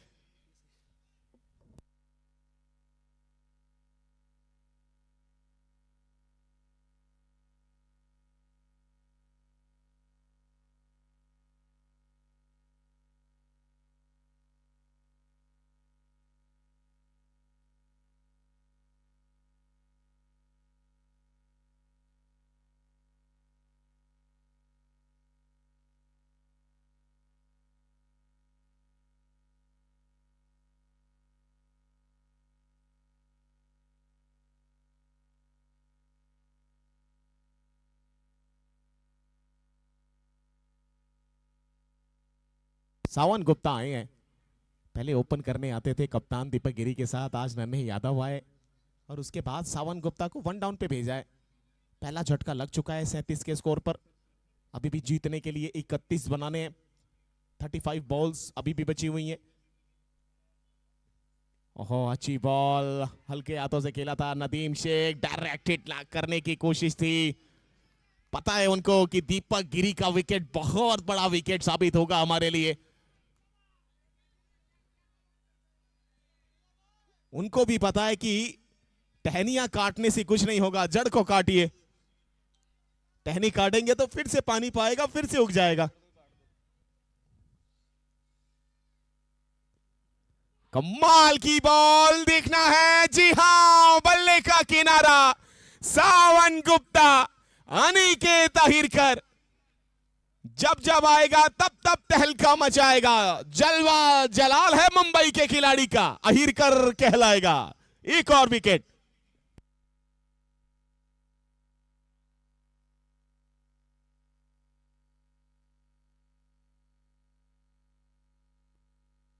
सावन गुप्ता आए हैं, पहले ओपन करने आते थे कप्तान दीपक गिरी के साथ, आज नन्हे यादव आए और उसके बाद सावन गुप्ता को 1 डाउन पे भेजा है। पहला झटका लग चुका है 37 के स्कोर पर। अभी भी जीतने के लिए 31 बनाने हैं। 35 बॉल्स अभी भी बची हुई हैं। ओहो अच्छी बॉल, हल्के हाथों से खेला था नदीम शेख, डायरेक्ट हिट करने की कोशिश थी। पता है उनको कि दीपक गिरी का विकेट बहुत बड़ा विकेट साबित होगा हमारे लिए। उनको भी पता है कि टहनियां काटने से कुछ नहीं होगा, जड़ को काटिए। टहनी काटेंगे तो फिर से पानी पाएगा, फिर से उग जाएगा। कमाल की बॉल देखना है, जी हां, बल्ले का किनारा, सावन गुप्ता, अनिकेत अहिरकर जब जब आएगा तब तब तहलका मचाएगा। जलवा जलाल है मुंबई के खिलाड़ी का, अहिरकर कहलाएगा। एक और विकेट।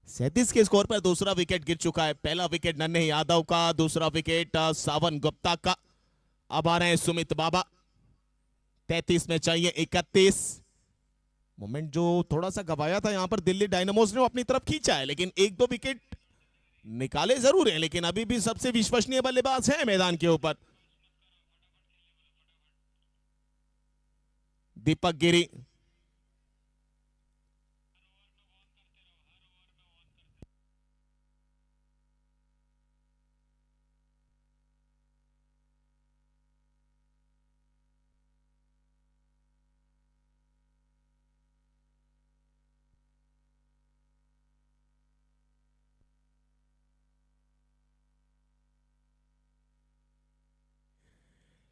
37 के स्कोर पर दूसरा विकेट गिर चुका है। पहला विकेट नन्हे यादव का, दूसरा विकेट सावन गुप्ता का। अब आ रहे हैं सुमित बाबा। 33 में चाहिए 31। मोमेंट जो थोड़ा सा गवाया था यहां पर दिल्ली डायनामोस ने वो अपनी तरफ खींचा है, लेकिन एक दो विकेट निकाले जरूर हैं, लेकिन अभी भी सबसे विश्वसनीय बल्लेबाज है मैदान के ऊपर। दीपक गिरी।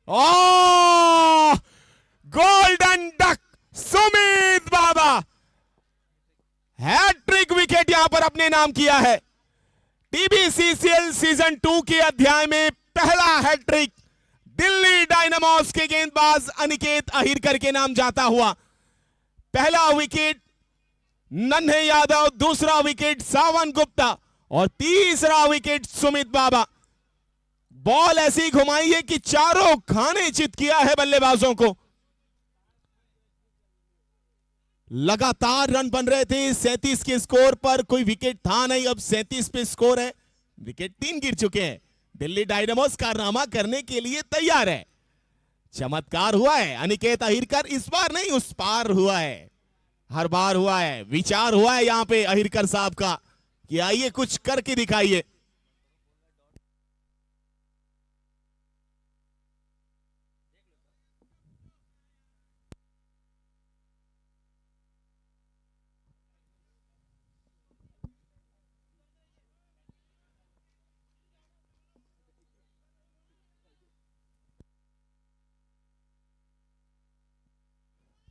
ओ गोल्डन डक सुमित बाबा हैट्रिक विकेट यहां पर अपने नाम किया है। टीबीसीसीएल सीजन 2 के अध्याय में पहला हैट्रिक दिल्ली डायनामोस के गेंदबाज अनिकेत अहिरकर के नाम जाता हुआ। पहला विकेट नन्हे यादव, दूसरा विकेट सावन गुप्ता और तीसरा विकेट सुमित बाबा। बॉल ऐसी घुमाई है कि चारों खाने चित किया है बल्लेबाजों को। लगातार रन बन रहे थे। 37 के स्कोर पर कोई विकेट था नहीं, अब 37 पे स्कोर है। विकेट 3 गिर चुके हैं। दिल्ली डायनामोस कारनामा करने के लिए तैयार है। चमत्कार हुआ है। अनिकेत अहिरकर इस बार नहीं उस पार हुआ है, हर बार हुआ है। विचार हुआ है यहां पे अहिरकर साहब का कि आइए कुछ करके दिखाइए।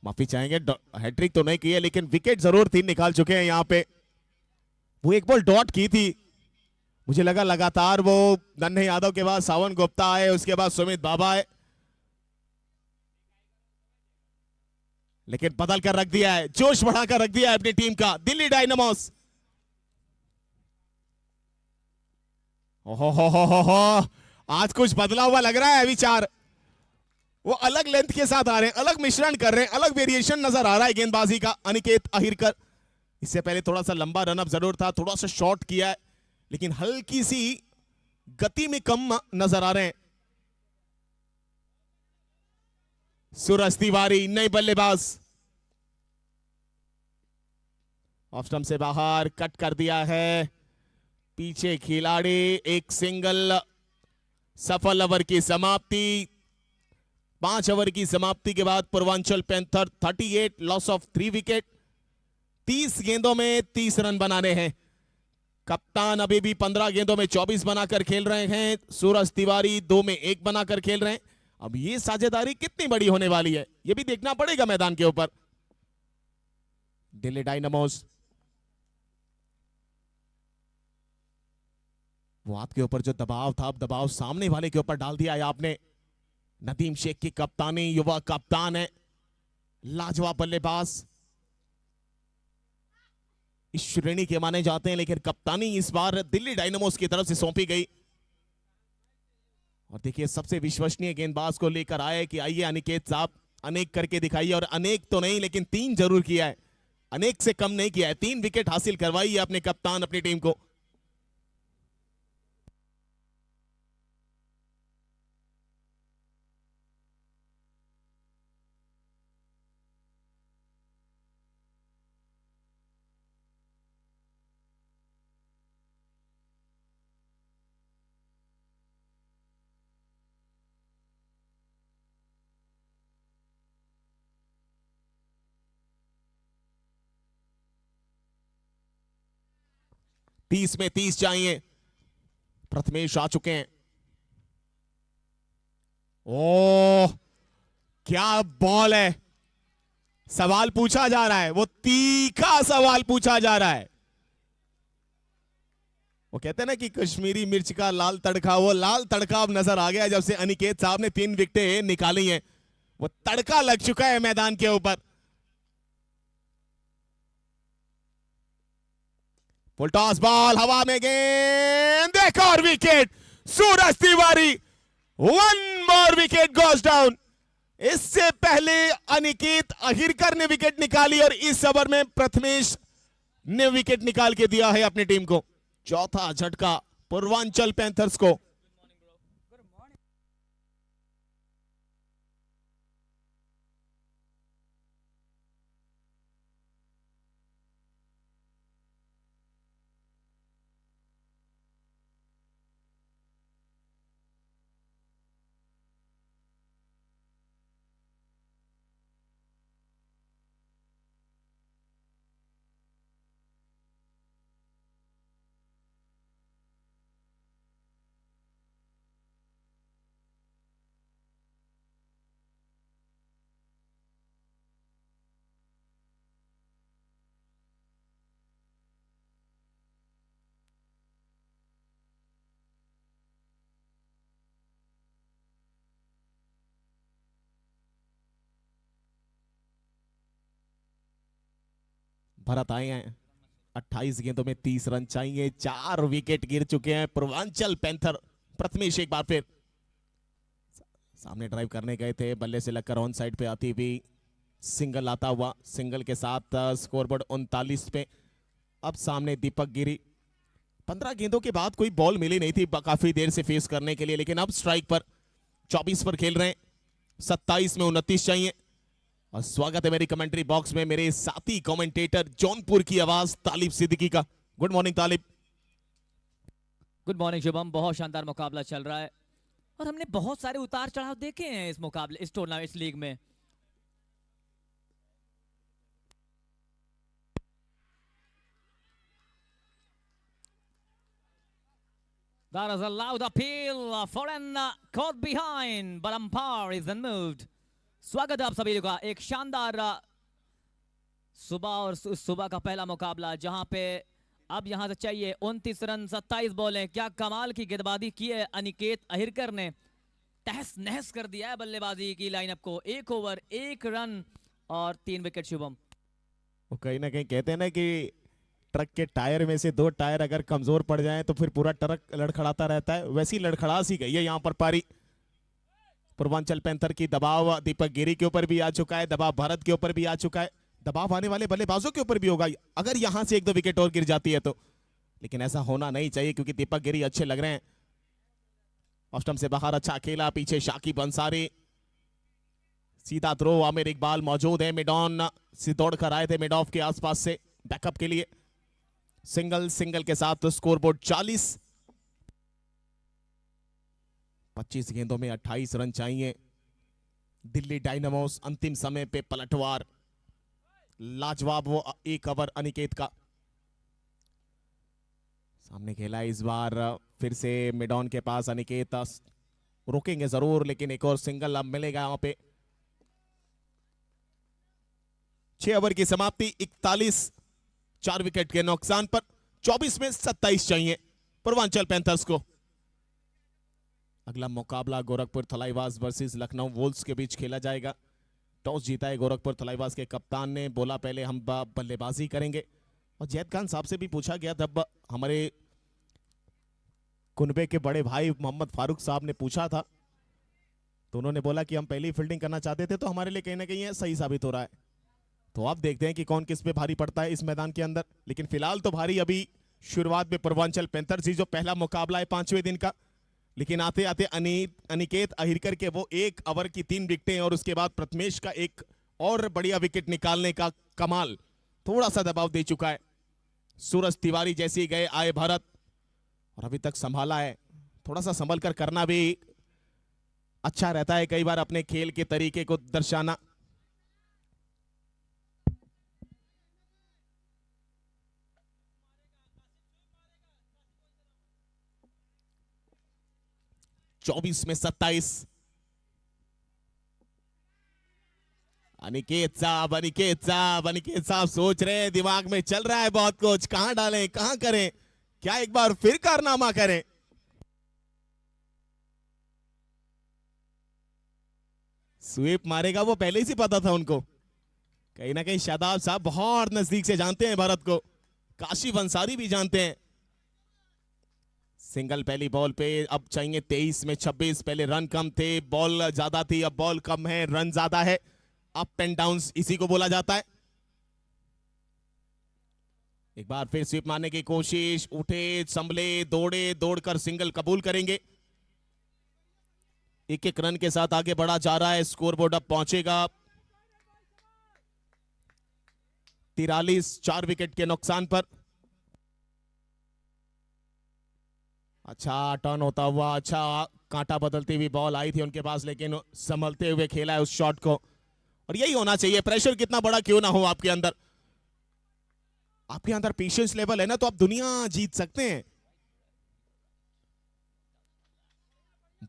माफी चाहेंगे, हैट्रिक तो नहीं की है, लेकिन विकेट जरूर 3 निकाल चुके हैं यहां पे। वो एक बॉल डॉट की थी, मुझे लगा लगातार वो नन्हे यादव के बाद सावन गुप्ता आए, उसके बाद सुमित बाबा आए, लेकिन बदल कर रख दिया है, जोश बढ़ाकर रख दिया है अपनी टीम का दिल्ली डायनामोस। ओहो, आज कुछ बदला हुआ लग रहा है विचार। वो अलग लेंथ के साथ आ रहे हैं, अलग मिश्रण कर रहे हैं, अलग वेरिएशन नजर आ रहा है गेंदबाजी का अनिकेत अहिरकर। इससे पहले थोड़ा सा लंबा रनअप जरूर था, थोड़ा सा शॉर्ट किया है, लेकिन हल्की सी गति में कम नजर आ रहे हैं। सूरज तिवारी नए बल्लेबाज, ऑफ स्टंप से बाहर कट कर दिया है। पीछे खिलाड़ी, एक सिंगल, सफल ओवर की समाप्ति। 5 ओवर की समाप्ति के बाद Purvanchal panther 38, loss of 3 wicket. 30 गेंदों में 30 रन बनाने हैं। कप्तान अभी भी 15 गेंदों में 24 बनाकर खेल रहे हैं। सूरज तिवारी 2 में 1 बनाकर खेल रहे हैं। अब ये साझेदारी कितनी बड़ी होने वाली है, ये भी देखना पड़ेगा मैदान के ऊपर। दिल्ली डायनामोस, वो आपके ऊपर जो दबाव था, अब दबाव सामने वाले के ऊपर डाल दिया है आपने। नदीम शेख की कप्तानी, युवा कप्तान है, लाजवाब बल्लेबाज, इस श्रेणी के माने जाते हैं, लेकिन कप्तानी इस बार दिल्ली डायनामोस की तरफ से सौंपी गई। और देखिए सबसे विश्वसनीय गेंदबाज को लेकर आए कि आइए अनिकेत साहब अनेक करके दिखाइए, और अनेक तो नहीं लेकिन 3 जरूर किया है, अनेक से कम नहीं किया है। 3 विकेट हासिल करवाई है अपने कप्तान अपनी टीम को। तीस में 30 चाहिए। प्रथमेश आ चुके हैं। ओह क्या बॉल है, सवाल पूछा जा रहा है, वो तीखा सवाल पूछा जा रहा है। वो कहते हैं ना कि कश्मीरी मिर्च का लाल तड़का, वो लाल तड़का अब नजर आ गया जब से अनिकेत साहब ने 3 विकेटें निकाली हैं। वो तड़का लग चुका है मैदान के ऊपर। फुल टॉस बॉल, हवा में गेंद, एक और wicket Suraj Tiwari, one more wicket goes down. इससे पहले अनिकेत अहिरकर ने विकेट निकाली और इस ओवर में प्रथमेश ने विकेट निकाल के दिया है अपनी टीम को। चौथा झटका पूर्वांचल पैंथर्स को। भरत आए हैं, 28 गेंदों में 30 रन चाहिए, 4 विकेट गिर चुके हैं पूर्वांचल पैंथर। प्रथमेश एक बार फिर सामने ड्राइव करने गए थे, बल्ले से लगकर ऑन साइड पे आती हुई सिंगल आता हुआ, सिंगल के साथ स्कोरबोर्ड 39 पे। अब सामने दीपक गिरी। 15 गेंदों के बाद कोई बॉल मिली नहीं थी काफी देर से फेस करने के लिए, लेकिन अब स्ट्राइक पर 24 पर खेल रहे हैं, 27 में 29 चाहिए। और स्वागत है मेरी कमेंट्री बॉक्स में मेरे साथी कमेंटेटर जौनपुर की आवाज तालिब सिद्दीकी का। Good morning Talib. Good morning Shubham. बहुत शानदार मुकाबला चल रहा है और हमने बहुत सारे उतार चढ़ाव देखे हैं इस मुकाबले, इस टूर्नामेंट, इस लीग में। That is a loud appeal for an caught behind, but umpire is unmoved. स्वागत है आप सभी का एक शानदार सुबह और सुबह का पहला मुकाबला, जहां पे अब यहां से चाहिए 29 रन, 27 बॉलें। क्या कमाल की गेंदबाजी की है अनिकेत अहिरकर ने, तहस नहस कर दिया है बल्लेबाजी की लाइनअप को। 1 ओवर 1 रन और 3 विकेट शुभम। वो कहीं ना कहीं कहते हैं ना कि ट्रक के टायर में से 2 टायर अगर कमजोर पड़ जाएं तो फिर पूरा ट्रक लड़खड़ाता रहता है, वैसी लड़खड़ा सी गई है यहां पर पारी। पूर्वांचल पैंथर की दबाव दीपक गिरी के ऊपर भी आ चुका है, दबाव भरत के ऊपर भी आ चुका है, दबाव आने वाले बल्लेबाजों के ऊपर भी होगा अगर यहां से 1-2 विकेट और गिर जाती है तो। लेकिन ऐसा होना नहीं चाहिए क्योंकि दीपक गिरी अच्छे लग रहे हैं। ऑफ स्टंप से बाहर अच्छा खेला, पीछे शाकिब अंसारी, सीधा थ्रो। आमिर इकबाल मौजूद है, मिड ऑन से दौड़ कर आए थे मिड ऑफ के आसपास से बैकअप के लिए। सिंगल के साथ स्कोरबोर्ड 40। 25 गेंदों में 28 रन चाहिए। दिल्ली डायनामोस अंतिम समय पे पलटवार, लाजवाब वो 1 ओवर अनिकेत का। सामने खेला इस बार फिर से मिड ऑन के पास अनिकेत, रोकेंगे जरूर लेकिन एक और सिंगल अब मिलेगा यहां पे। 6 ओवर की समाप्ति, 41, 4 विकेट के नुकसान पर। 24 में 27 चाहिए पूर्वांचल पैंथर्स को। अगला मुकाबला गोरखपुर थलाईवास वर्सेस लखनऊ वुल्व्स के बीच खेला जाएगा। टॉस जीता है गोरखपुर थलाईवास के कप्तान ने, बोला पहले हम बल्लेबाजी करेंगे। और जैद खान साहब से भी पूछा गया, तब हमारे कुनबे के बड़े भाई मोहम्मद फारूक साहब ने पूछा था तो उन्होंने बोला कि हम पहली फील्डिंग करना चाहते थे, तो हमारे लिए कहीं ना कहीं सही साबित हो रहा है। तो आप देखते हैं कि कौन किस पे भारी पड़ता है इस मैदान के अंदर। लेकिन फिलहाल तो भारी अभी शुरुआत में पूर्वांचल पैंथर्स ही, जो पहला मुकाबला है 5वें दिन का। लेकिन आते आते अनिकेत अहिरकर के वो 1 ओवर की 3 विकेटें और उसके बाद प्रथमेश का एक और बढ़िया विकेट निकालने का कमाल थोड़ा सा दबाव दे चुका है। सूरज तिवारी जैसे ही गए आए भरत, और अभी तक संभाला है। थोड़ा सा संभल कर करना भी अच्छा रहता है, कई बार अपने खेल के तरीके को दर्शाना। चौबीस में 27। अनिकेत साहब सोच रहे हैं, दिमाग में चल रहा है बहुत कुछ, कहां डालें कहां करें, क्या एक बार फिर कारनामा करें। स्वीप मारेगा वो पहले ही से पता था उनको। कहीं ना कहीं शादाब साहब बहुत नजदीक से जानते हैं भारत को। काशिफ अंसारी भी जानते हैं। सिंगल पहली बॉल पे, अब चाहिए 23 में 26। पहले रन कम थे, बॉल ज्यादा थी, अब बॉल कम है, रन ज्यादा है। अप एंड डाउन इसी को बोला जाता है। एक बार फिर स्वीप मारने की कोशिश, उठे, संभले, दौड़े, दौड़कर सिंगल कबूल करेंगे। एक एक रन के साथ आगे बढ़ा जा रहा है। स्कोरबोर्ड अब पहुंचेगा 43, 4 विकेट के नुकसान पर। अच्छा टर्न होता हुआ, अच्छा कांटा बदलती हुई बॉल आई थी उनके पास, लेकिन संभलते हुए खेला है उस शॉट को। और यही होना चाहिए, प्रेशर कितना बड़ा क्यों ना हो आपके अंदर, आपके अंदर पेशेंस लेवल है ना, तो आप दुनिया जीत सकते हैं।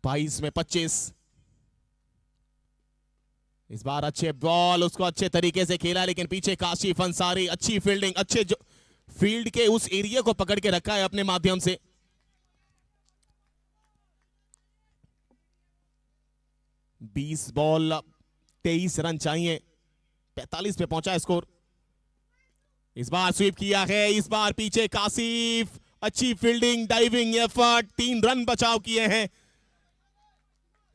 22 में 25। इस बार अच्छे बॉल, उसको अच्छे तरीके से खेला, लेकिन पीछे काशिफ अंसारी, अच्छी फील्डिंग, अच्छे जो फील्ड के उस एरिया को पकड़ के रखा है अपने माध्यम से। बीस बॉल 23 रन चाहिए, 45 पे पहुंचा है स्कोर। इस बार स्वीप किया है, इस बार पीछे काशिफ, अच्छी फील्डिंग, डाइविंग एफर्ट, 3 रन बचाव किए हैं।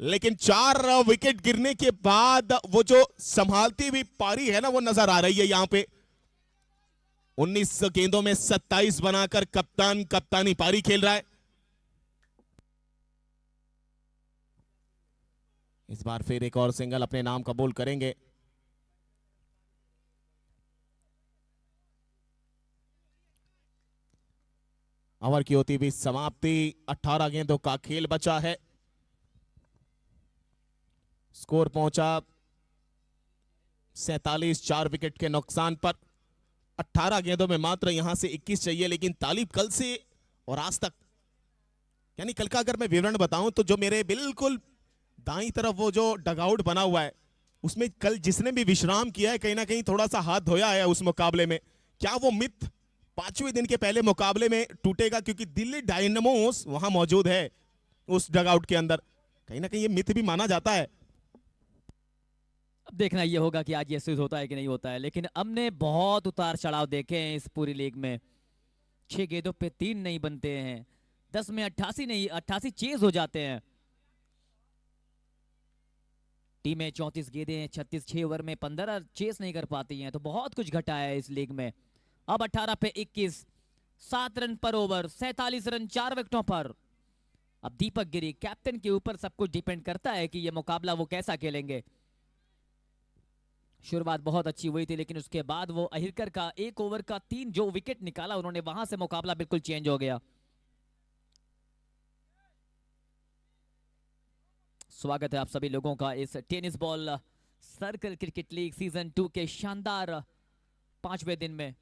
लेकिन 4 विकेट गिरने के बाद वो जो संभालती हुई पारी है ना, वो नजर आ रही है यहां पे। 19 गेंदों में 27 बनाकर कप्तान कप्तानी पारी खेल रहा है। इस बार फिर एक और सिंगल अपने नाम कबूल करेंगे। ओवर की होती हुई समाप्ति, 18 गेंदों का खेल बचा है। स्कोर पहुंचा 47, 4 विकेट के नुकसान पर। 18 गेंदों में मात्र यहां से 21 चाहिए, लेकिन तालिब कल से और आज तक, यानी कल का अगर मैं विवरण बताऊं तो जो मेरे बिल्कुल दाईं तरफ वो जो डगआउट बना हुआ है, उसमें कल जिसने भी विश्राम किया है, कहीं ना कहीं थोड़ा सा हाथ धोया है उस मुकाबले में। क्या वो मिथ 5वें दिन के पहले मुकाबले में टूटेगा, क्योंकि दिल्ली डायनामोस वहां मौजूद है उस डगआउट के अंदर, कहीं ना कहीं ये मिथ भी माना जाता है। अब देखना ये होगा कि आज ये सिद्ध होता है कि नहीं होता है, लेकिन हमने बहुत उतार चढ़ाव देखे हैं इस पूरी लीग में। 6 गेंदों पे 3 नहीं बनते हैं, 10 में 88 नहीं, 88 चेज हो जाते हैं। टीमें 34 गेंदें हैं, 36 6 ओवर में 15 चेस नहीं कर पाती हैं, तो बहुत कुछ घटा है इस लीग में। अब 18 पे 21, 7 रन पर ओवर, 47 रन 4 विकेटों पर। अब दीपक गिरी कैप्टन के ऊपर सब कुछ डिपेंड करता है कि ये मुकाबला वो कैसा खेलेंगे। शुरुआत बहुत अच्छी हुई थी, लेकिन उसके बाद वो अहिरकर का 1 ओवर का 3 जो विकेट निकाला उन्होंने, वहां से मुकाबला बिल्कुल चेंज हो गया। स्वागत है आप सभी लोगों का इस tennis ball circle cricket league season 2 के शानदार 5वें दिन में।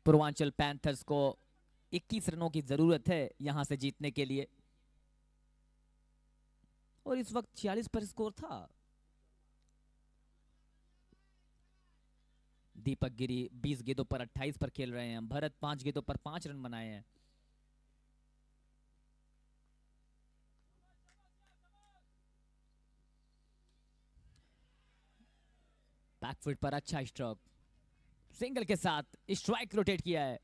पूर्वांचल पैंथर्स को 21 रनों की जरूरत है यहां से जीतने के लिए, और इस वक्त 46 पर स्कोर था। दीपक गिरी 20 गेंदों पर 28 पर खेल रहे हैं। भरत 5 गेंदों पर 5 रन बनाए हैं। बैकफुट पर अच्छा स्ट्रोक, सिंगल के साथ स्ट्राइक रोटेट किया है।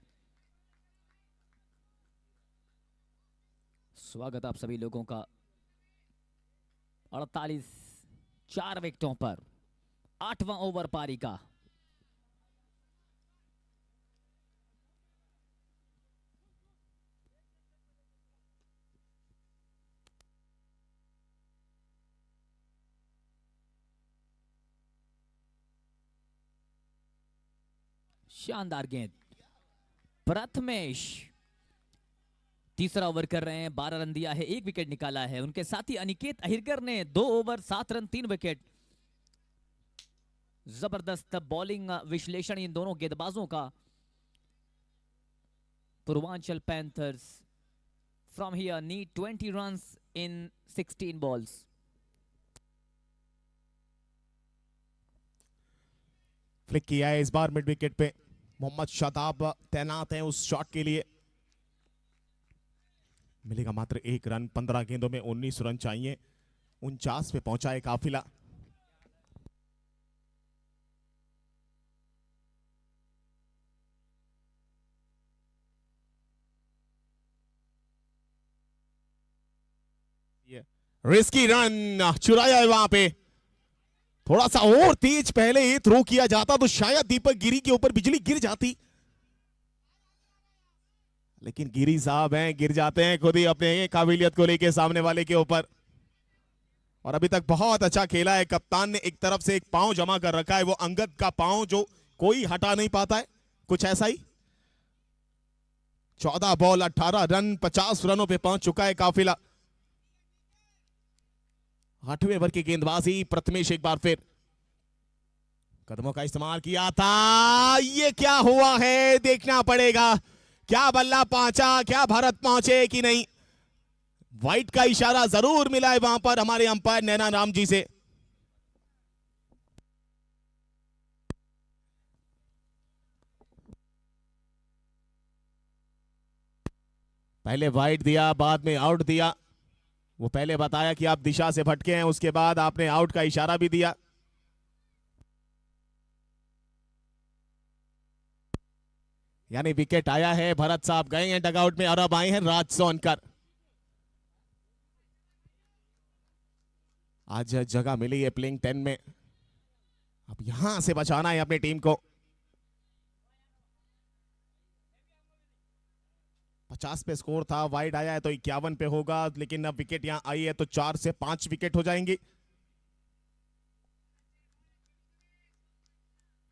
स्वागत आप सभी लोगों का 48, 4 विकेटों पर 8वां ओवर पारी का। शानदार गेंद, प्रथमेश तीसरा ओवर कर रहे हैं, 12 रन दिया है, 1 विकेट निकाला है। उनके साथी अनिकेत अहिरकर ने 2 ओवर 7 रन 3 विकेट। जबरदस्त बॉलिंग विश्लेषण इन दोनों गेंदबाजों का। Purvanchal panthers from here need 20 runs in 16 balls. Flick किया है इस बार मिड विकेट पे, मोहम्मद शादाब तैनात हैं उस शॉट के लिए। मिलेगा मात्र 1 रन। 15 गेंदों में 19 रन चाहिए। 49 पे पहुंचा है काफिला। रिस्की रन चुराया है वहां पे। थोड़ा सा और तेज पहले ही थ्रो किया जाता तो शायद दीपक गिरी के ऊपर बिजली गिर जाती, लेकिन गिरी साहब हैं, गिर जाते हैं खुद ही अपने काबिलियत को लेके सामने वाले के ऊपर। और अभी तक बहुत अच्छा खेला है कप्तान ने। एक तरफ से एक पांव जमा कर रखा है, वो अंगद का पांव जो कोई हटा नहीं पाता है, कुछ ऐसा ही। 14 बॉल 18 रन, 50 रनों पे पहुंच चुका है काफिला। 8वें ओवर की गेंदबाजी प्रथमेश एक बार फिर कदमों का इस्तेमाल किया था। ये क्या हुआ है देखना पड़ेगा, क्या बल्ला पहुंचा, क्या भारत पहुंचे कि नहीं। वाइट का इशारा जरूर मिला है वहां पर हमारे अंपायर नैना राम जी से। पहले वाइट दिया, बाद में आउट दिया। वो पहले बताया कि आप दिशा से भटके हैं, उसके बाद आपने आउट का इशारा भी दिया। यानी विकेट आया है, भरत साहब गए हैं डगआउट में और अब आए हैं राज सोनकर। आज जगह मिली है प्लेइंग 10 में, अब यहां से बचाना है अपनी टीम को। 50 पे स्कोर था, वाइड आया है तो 51 पे होगा, लेकिन अब विकेट यहां आई है तो 4 से 5 विकेट हो जाएंगी।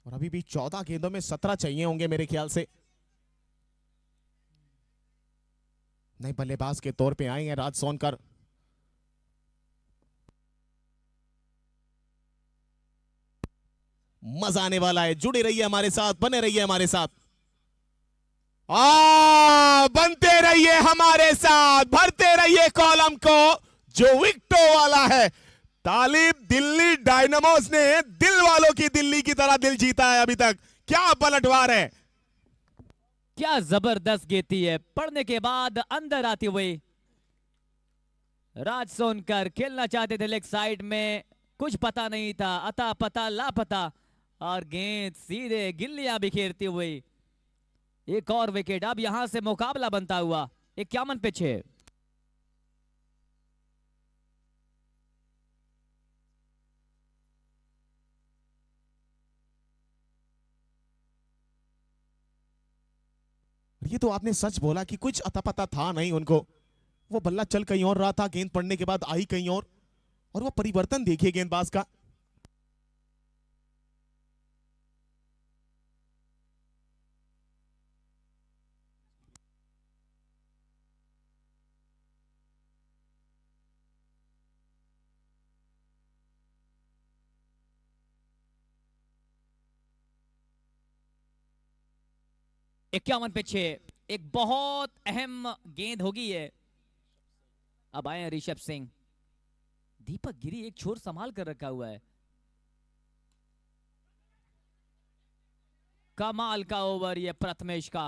और अभी भी 14 गेंदों में 17 चाहिए होंगे मेरे ख्याल से। नए बल्लेबाज के तौर पे आए हैं राज सोनकर। मजा आने वाला है, जुड़े रहिए हमारे साथ, बने रहिए हमारे साथ, बनते रहिए हमारे साथ, भरते रहिए कॉलम को जो विकेटों वाला है। तालिब दिल्ली डायनामोस ने दिल वालों की दिल्ली की तरह दिल जीता है अभी तक। क्या पलटवार है, क्या जबरदस्त गेती है। पढ़ने के बाद अंदर आती हुई राज सोनकर खेलना चाहते थे लेग साइड में, कुछ पता नहीं था, अता पता लापता, और गेंद सीधे गिल्लियां बिखेरती हुई। एक और विकेट, अब यहां से मुकाबला बनता हुआ। 51 पे 6। ये तो आपने सच बोला कि कुछ अता पता था नहीं उनको। वो बल्ला चल कहीं और रहा था, गेंद पड़ने के बाद आई कहीं और वो परिवर्तन देखिए गेंदबाज का। इक्यावन पे 6, एक बहुत अहम गेंद होगी है। अब आए हैं ऋषभ सिंह। दीपक गिरी एक छोर संभाल कर रखा हुआ है। कमाल का ओवर ये प्रथमेश का।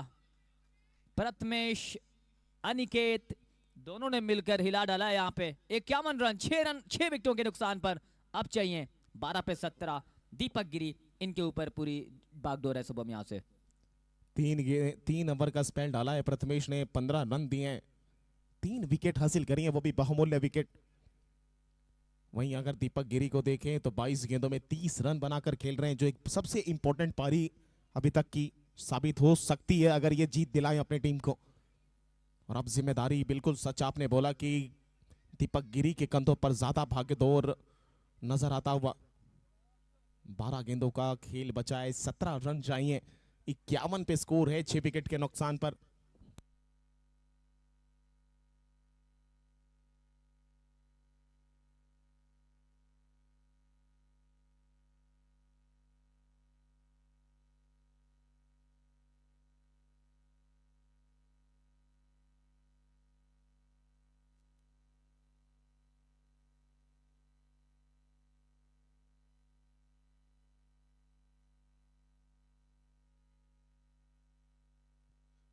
प्रथमेश अनिकेत दोनों ने मिलकर हिला डाला है यहाँ पे। 51 रन, 6 विकेटों के नुकसान पर अब चाहिए 12 पे 17। दीपक गिरी, इनके ऊपर पूरी बागडोर है शुभम यहाँ से। 3 ओवर का स्पेल डाला है प्रथमेश ने, 15 रन दिए हैं, 3 विकेट हासिल करी हैं, वो भी बहुमूल्य विकेट। वहीं अगर दीपक गिरी को देखें तो 22 गेंदों में 30 रन बनाकर खेल रहे हैं, जो एक सबसे इंपॉर्टेंट पारी अभी तक की साबित हो सकती है अगर ये जीत दिलाएं अपनी टीम को। और अब जिम्मेदारी, बिल्कुल सच आपने बोला कि दीपक गिरी के कंधों पर ज्यादा भागदौड़ नजर आता हुआ। 12 गेंदों का खेल बचा है, 17 रन चाहिए। 51 पे स्कोर है 6 विकेट के नुकसान पर।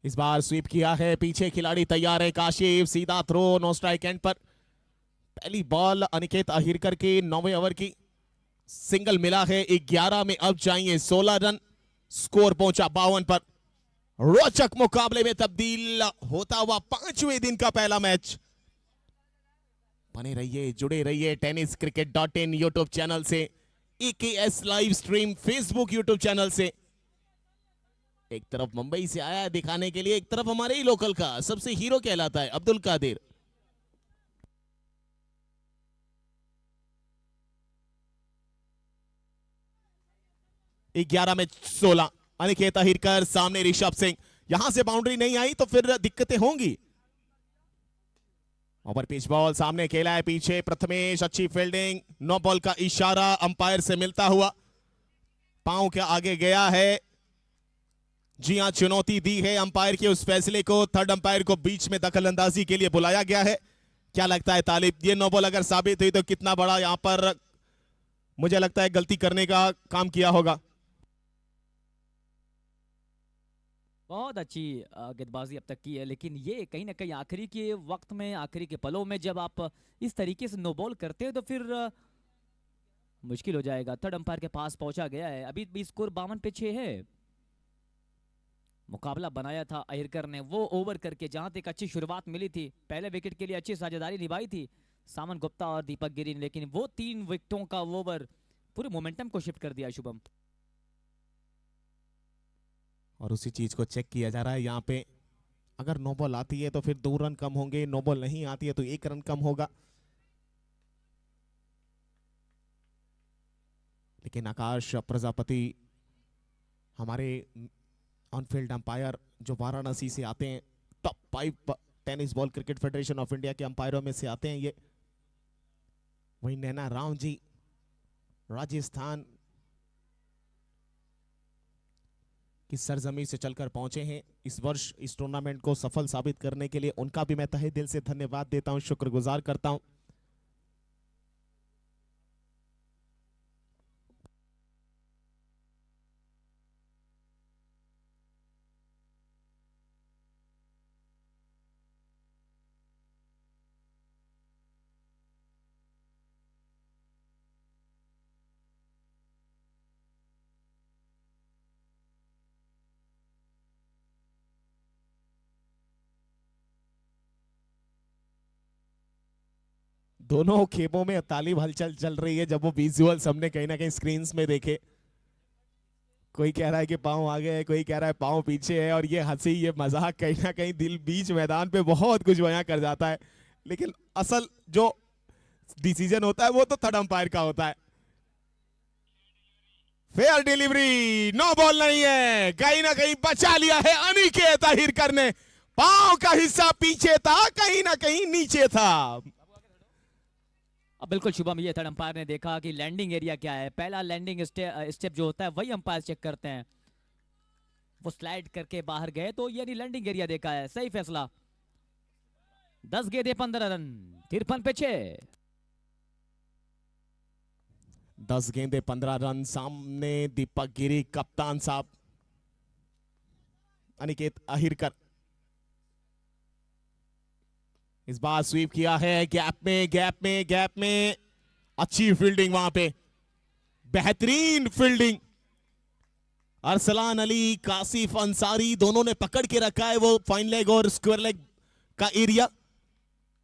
इस बार स्वीप किया है, पीछे खिलाड़ी तैयार है, काशिफ सीधा थ्रो, नो स्ट्राइक एंड पर। पहली बॉल अनिकेत अहिरकर के 9वें ओवर की सिंगल मिला है। 11 में अब चाहिए 16 रन, स्कोर पहुंचा 52 पर। रोचक मुकाबले में तब्दील होता हुआ 5वें दिन का पहला मैच। बने रहिए, जुड़े रहिए tenniscricket.in यूट्यूब चैनल से, AKS live stream Facebook YouTube channel से। एक तरफ मुंबई से आया है दिखाने के लिए, एक तरफ हमारे ही लोकल का सबसे हीरो कहलाता है अब्दुल कादिर। ग्यारह में 16, अनिकेत अहिरकर सामने ऋषभ सिंह। यहां से बाउंड्री नहीं आई तो फिर दिक्कतें होंगी। ओवर पिच बॉल सामने खेला है, पीछे प्रथमेश, अच्छी फील्डिंग, नो बॉल का इशारा अंपायर से मिलता हुआ पांव के आगे गया है। जी हां, चुनौती दी है अंपायर के उस फैसले को। थर्ड अंपायर को बीच में दखल अंदाजी के लिए बुलाया गया है। क्या लगता है तालिब, ये नो बॉल अगर साबित हुई तो कितना बड़ा यहां पर मुझे लगता है गलती करने का काम किया होगा। बहुत अच्छी गेंदबाजी अब तक की है, लेकिन ये कहीं ना कहीं आखिरी के वक्त में, आखिरी के पलों में जब आप इस तरीके से नो बॉल करते हो तो फिर मुश्किल हो जाएगा। थर्ड अंपायर के पास पहुंचा गया है, अभी भी स्कोर 52 पे 6 है। मुकाबला बनाया था अहिरकर ने वो ओवर करके जहां तक अच्छी शुरुआत मिली थी, पहले विकेट के लिए अच्छी साझेदारी निभाई थी सामन गुप्ता और दीपक गिरी ने, लेकिन वो 3 विकेटों का ओवर पूरे मोमेंटम को शिफ्ट कर दिया शुभम। और उसी चीज को चेक किया जा रहा है यहाँ पे। अगर नो बॉल आती है तो फिर 2 रन कम होंगे, नो बॉल नहीं आती है तो 1 रन कम होगा। लेकिन आकाश प्रजापति हमारे ऑनफील्ड अंपायर जो वाराणसी से आते हैं, top 5 tennis ball cricket federation of India के अंपायरों में से आते हैं ये। वही नैना राव जी राजस्थान की सरजमी से चलकर पहुंचे हैं इस वर्ष इस टूर्नामेंट को सफल साबित करने के लिए। उनका भी मैं तहे दिल से धन्यवाद देता हूं, शुक्रगुजार करता हूं। दोनों खेमों में तालिब हलचल चल रही है। जब वो विजुअल्स हमने कहीं ना कहीं स्क्रीन्स में देखे, कोई कह रहा है कि पांव आगे है, कोई कह रहा है पांव पीछे है, और ये हंसी ये मजाक कहीं ना कहीं दिल बीच मैदान पे बहुत कुछ बयां कर जाता है। लेकिन असल जो डिसीजन होता है वो तो थर्ड अंपायर का होता है। फेयर डिलीवरी, नो बॉल नहीं है, कहीं ना कहीं बचा लिया है अनिकेत अहिरकर ने। पांव का हिस्सा पीछे था, कहीं ना कहीं नीचे था। अब बिल्कुल शुभम, ये थर्ड अंपायर ने देखा कि लैंडिंग एरिया क्या है। पहला लैंडिंग स्टेप जो होता है वही अंपायर चेक करते हैं। वो स्लाइड करके बाहर गए तो यानी लैंडिंग एरिया देखा है, सही फैसला। 10 गेंदे 15 रन, 53 पे 6। 10 गेंदे 15 रन, सामने दीपक गिरी कप्तान साहब, अनिकेत अहिरकर। इस बार स्वीप किया है, गैप में अच्छी फील्डिंग, वहां पे बेहतरीन फील्डिंग। अरसलान अली, कासिफ अंसारी दोनों ने पकड़ के रखा है वो फाइन लेग और स्क्वायर लेग का एरिया,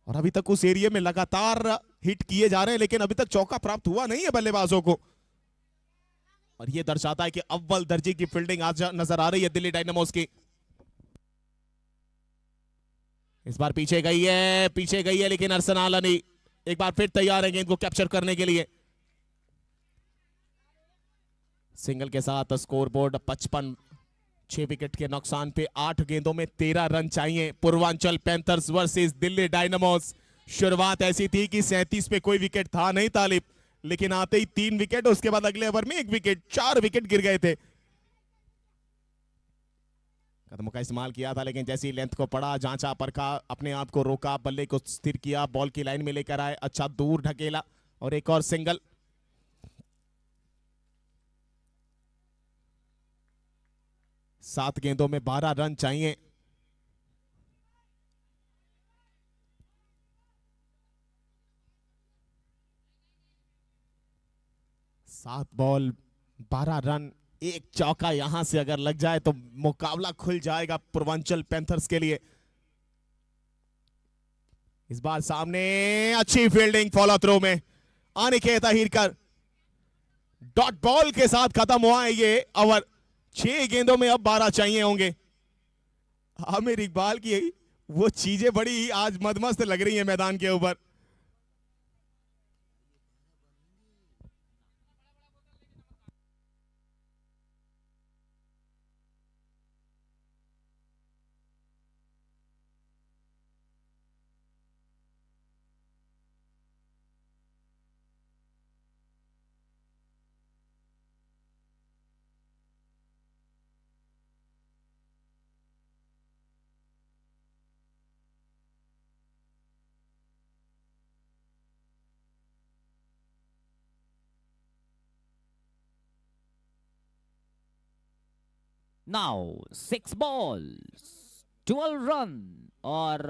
और अभी तक उस एरिया में लगातार हिट किए जा रहे हैं, लेकिन अभी तक चौका प्राप्त हुआ नहीं है बल्लेबाजों को। और यह दर्शाता है कि अव्वल दर्जे की फील्डिंग आज नजर आ रही है दिल्ली डायनामोस की। इस बार पीछे गई है, लेकिन अरसलान अली एक बार फिर तैयार है गेंद को कैप्चर करने के लिए। सिंगल के साथ स्कोर बोर्ड 55, 6 विकेट के नुकसान पे 8 गेंदों में 13 रन चाहिए। Purvanchal panthers versus Delhi Dynamos. शुरुआत ऐसी थी कि 37 पे कोई विकेट था नहीं तालिब, लेकिन आते ही 3 विकेट, उसके बाद अगले ओवर में 1 विकेट, 4 विकेट गिर गए थे। कदमों का इस्तेमाल किया था, लेकिन जैसी लेंथ को पड़ा, जांचा, परखा, अपने आप को रोका, बल्ले को स्थिर किया, बॉल की लाइन में लेकर आए, अच्छा दूर ढकेला और एक और सिंगल। सात गेंदों में 12 रन चाहिए 7 बॉल 12 रन, एक चौका यहां से अगर लग जाए तो मुकाबला खुल जाएगा पूर्वांचल पैंथर्स के लिए। इस बार सामने अच्छी फील्डिंग फॉलो थ्रो में अनिकेत अहिरकर, डॉट बॉल के साथ खत्म हुआ है ये ओवर। 6 गेंदों में अब 12 चाहिए होंगे। आमिर इकबाल की वो चीजें बड़ी आज मदमस्त लग रही हैं मैदान के ऊपर। Now 6 balls 12 run. और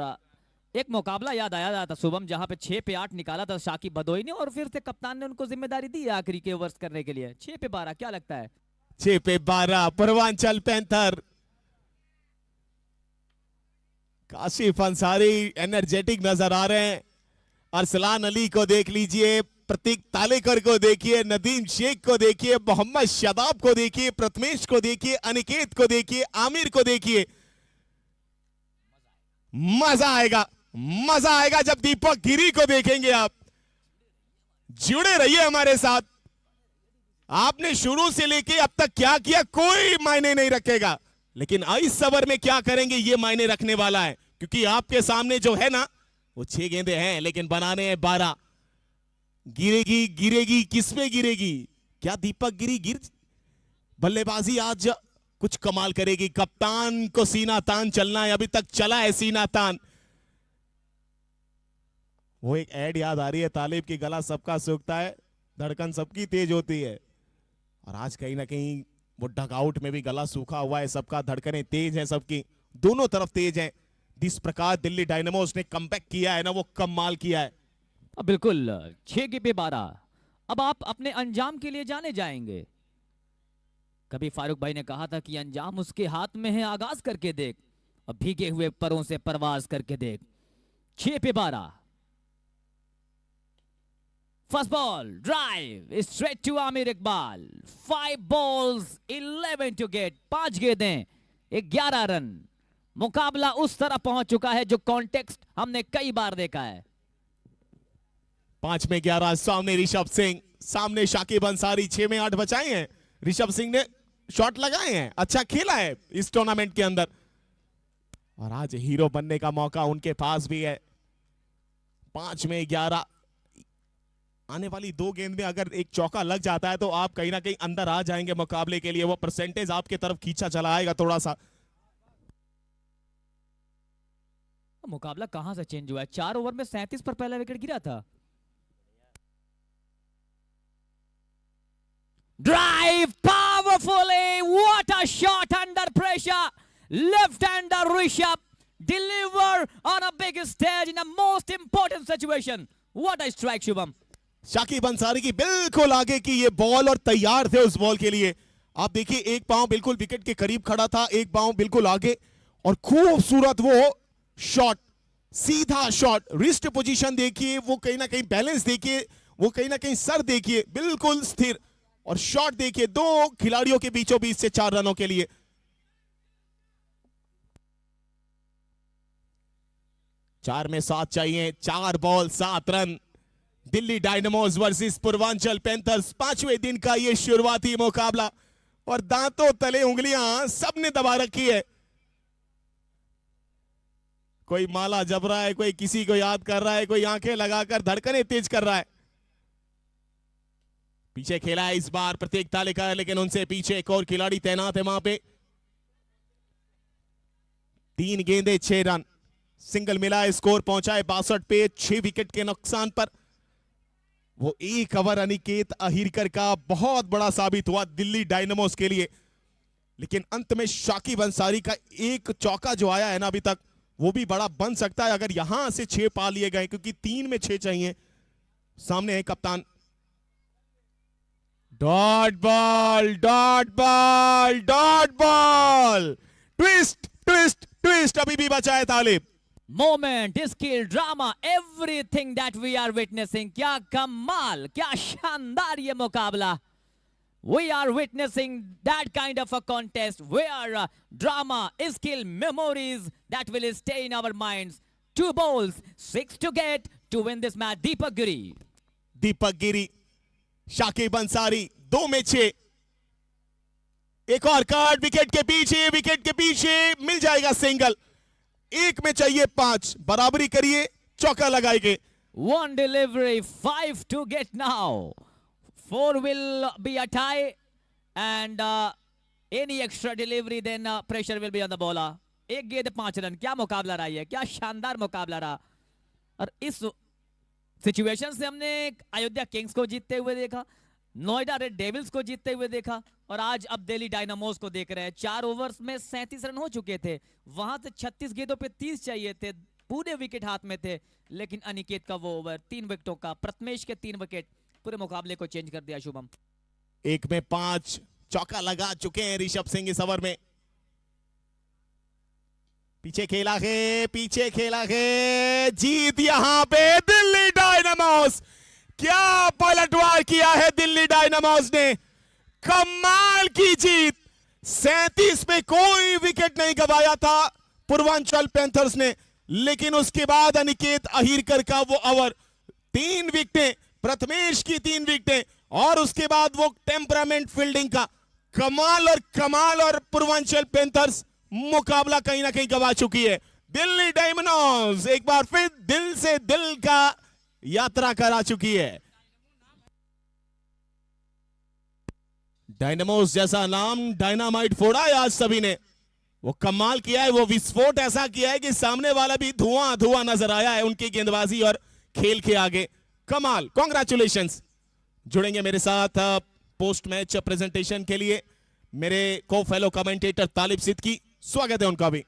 एक मुकाबला याद आया था शुभम, जहां पे 6 पे 8 निकाला था शाकिब भदोई ने, और फिर से कप्तान ने उनको जिम्मेदारी दी है आखिरी के ओवर्स करने के लिए। 6 पे 12 क्या लगता है? 6 पे 12 पूर्वांचल पैंथर। काशिफ अंसारी एनर्जेटिक नजर आ रहे हैं। अरसलान अली को देख लीजिए, प्रतीक तालेकर को देखिए, नदीम शेख को देखिए, मोहम्मद शादाब को देखिए, प्रथमेश को देखिए, अनिकेत को देखिए, आमिर को देखिए। मजा आएगा, मजा आएगा जब दीपक गिरी को देखेंगे आप। जुड़े रहिए हमारे साथ। आपने शुरू से लेके अब तक क्या किया कोई मायने नहीं रखेगा, लेकिन इस ओवर में क्या करेंगे ये मायने रखने वाला है, क्योंकि आपके सामने जो है ना वो 6 गेंदे हैं, लेकिन बनाने हैं 12। गिरेगी गिरेगी, किसमें गिरेगी? क्या दीपक गिरी गिर? बल्लेबाजी आज कुछ कमाल करेगी। कप्तान को सीना तान चलना है, अभी तक चला है सीना तान। वो एक ऐड याद आ रही है, तालिब की गला सबका सूखता है, धड़कन सबकी तेज होती है। और आज कहीं ना कहीं वो डगआउट में भी गला सूखा हुआ है सबका, धड़कनें तेज हैं सबकी, दोनों तरफ तेज हैं। जिस प्रकार दिल्ली डायनामोस ने कमबैक किया है ना, वो कमाल किया है। बिल्कुल 6 पे 12। अब आप अपने अंजाम के लिए जाने जाएंगे। कभी फारूक भाई ने कहा था कि अंजाम उसके हाथ में है, आगाज करके देख, अब भीगे हुए परों से परवाज करके देख। 6 पे 12। First ball drive straight to Aamir Iqbal. 5 balls 11 to get। 5 गेंदें 11 रन। मुकाबला उस तरह पहुंच चुका है जो कॉन्टेक्स्ट हमने कई बार देखा है। 5 में 11, सामने ऋषभ सिंह, सामने शाकिब अंसारी। 6 में 8 बचाए हैं। ऋषभ सिंह ने शॉट लगाए हैं, अच्छा खेला है इस टूर्नामेंट के अंदर, और आज हीरो बनने का मौका उनके पास भी है। 5 में 11। आने वाली 2 गेंद में अगर एक चौका लग जाता है तो आप कहीं ना कहीं अंदर आ जाएंगे मुकाबले के लिए। वो परसेंटेज आपके तरफ खींचा चला आएगा थोड़ा सा। मुकाबला कहां से चेंज हुआ है? 4 ओवर में 37 पर पहला विकेट गिरा था। Drive powerfully. What a shot under pressure. Left-hander Rishabh deliver on a big stage in a most important situation. What a strike, Shubham. Shakib Ansari की बिल्कुल आगे की ये बॉल, और तैयार थे उस बॉल के लिए। आप देखिए एक पांव बिल्कुल विकेट के करीब खड़ा था, एक पांव बिल्कुल आगे, और खूबसूरत वो शॉट, सीधा शॉट। रिस्ट पोजीशन देखिए, वो कहीं ना कहीं बैलेंस देखिए, वो कहीं ना कहीं सर देखिए बिल्कुल स्थिर, और शॉट देखिए 2 खिलाड़ियों के बीचों बीच से 4 रनों के लिए। चार में 7 चाहिए। 4 ball 7 run. Delhi Dynamos versus Purvanchal Panthers. 5वें दिन का ये शुरुआती मुकाबला, और दांतों तले उंगलियां सबने दबा रखी है। कोई माला जप रहा है, कोई किसी को याद कर रहा है, कोई आंखें लगाकर धड़कनें तेज कर रहा है। पीछे खेला है इस बार प्रतीक तालेकर, लेकिन उनसे पीछे एक और खिलाड़ी तैनात है वहां पे। 3 गेंदे 6 रन। सिंगल मिला है, स्कोर पहुंचा है 62 पे। 6 विकेट के नुकसान पर वो 1 ओवर अनिकेत अहिरकर का बहुत बड़ा साबित हुआ दिल्ली डायनामोस के लिए। लेकिन अंत में शाकिब अंसारी का एक चौका जो आया है ना अभी तक, वो भी बड़ा बन सकता है अगर यहां से 6 पा लिए गए, क्योंकि 3 में 6 चाहिए। सामने है कप्तान dot ball, dot ball, dot ball, twist twist twist, अभी भी बचा है तालिब। Moment, skill, drama, everything that we are witnessing. क्या कमाल, क्या शानदार ये मुकाबला। We are witnessing that kind of a contest where drama, skill, memories that will stay in our minds. 2 balls, 6 to get to win this match. Deepak Giri. दीपक गिरी, शाकिब अंसारी, 2 में 6। एक और कार्ड, विकेट के पीछे, विकेट के पीछे मिल जाएगा सिंगल। 1 में चाहिए 5, बराबरी करिए, चौका लगाएंगे। 1 delivery, 5 to get now. 4 will be a tie, and any extra delivery then pressure will be on the bowler. 1 गेंद 5 रन, क्या मुकाबला रहा है, क्या शानदार मुकाबला रहा। और इस सिचुएशन से हमने अयोध्या किंग्स को जीतते हुए देखा, नोएडा रेड डेविल्स को जीतते हुए देखा, और आज अब दिल्ली डायनामोस को देख रहे हैं। 4 ओवर्स में 37 रन हो चुके थे, वहां से 36 गेंदों पे 30 चाहिए थे, पूरे विकेट हाथ में थे, लेकिन अनिकेत का वो ओवर 3 विकेटों का, प्रथमेश के 3 विकेट पूरे मुकाबले को चेंज कर दिया। शुभम 1 में 5, चौका लगा चुके हैं ऋषभ सिंह इस ओवर में। पीछे खेला है, पीछे खेला है, जीत यहां पे दिल्ली डायनामोस। क्या पलटवार किया है दिल्ली डायनामोस ने, कमाल की जीत। 37 में कोई विकेट नहीं गवाया था पूर्वांचल पैंथर्स ने, लेकिन उसके बाद अनिकेत अहिरकर का वो ओवर, 3 विकेटें, प्रथमेश की 3 विकेटें, और उसके बाद वो टेम्परामेंट फील्डिंग का कमाल और पूर्वांचल पैंथर्स मुकाबला कहीं ना कहीं गवा चुकी है। दिल्ली डायनामोस एक बार फिर दिल से दिल का यात्रा करा चुकी है। डायनामोस जैसा नाम, डायनामाइट फोड़ा है आज सभी ने, वो कमाल किया है, वो विस्फोट ऐसा किया है कि सामने वाला भी धुआं धुआं नजर आया है उनकी गेंदबाजी और खेल के आगे। कमाल, कॉन्ग्रेचुलेशंस। जुड़ेंगे मेरे साथ पोस्ट मैच प्रेजेंटेशन के लिए मेरे को फेलो कमेंटेटर तालिब सिद्दीकी, स्वागत है उनका भी।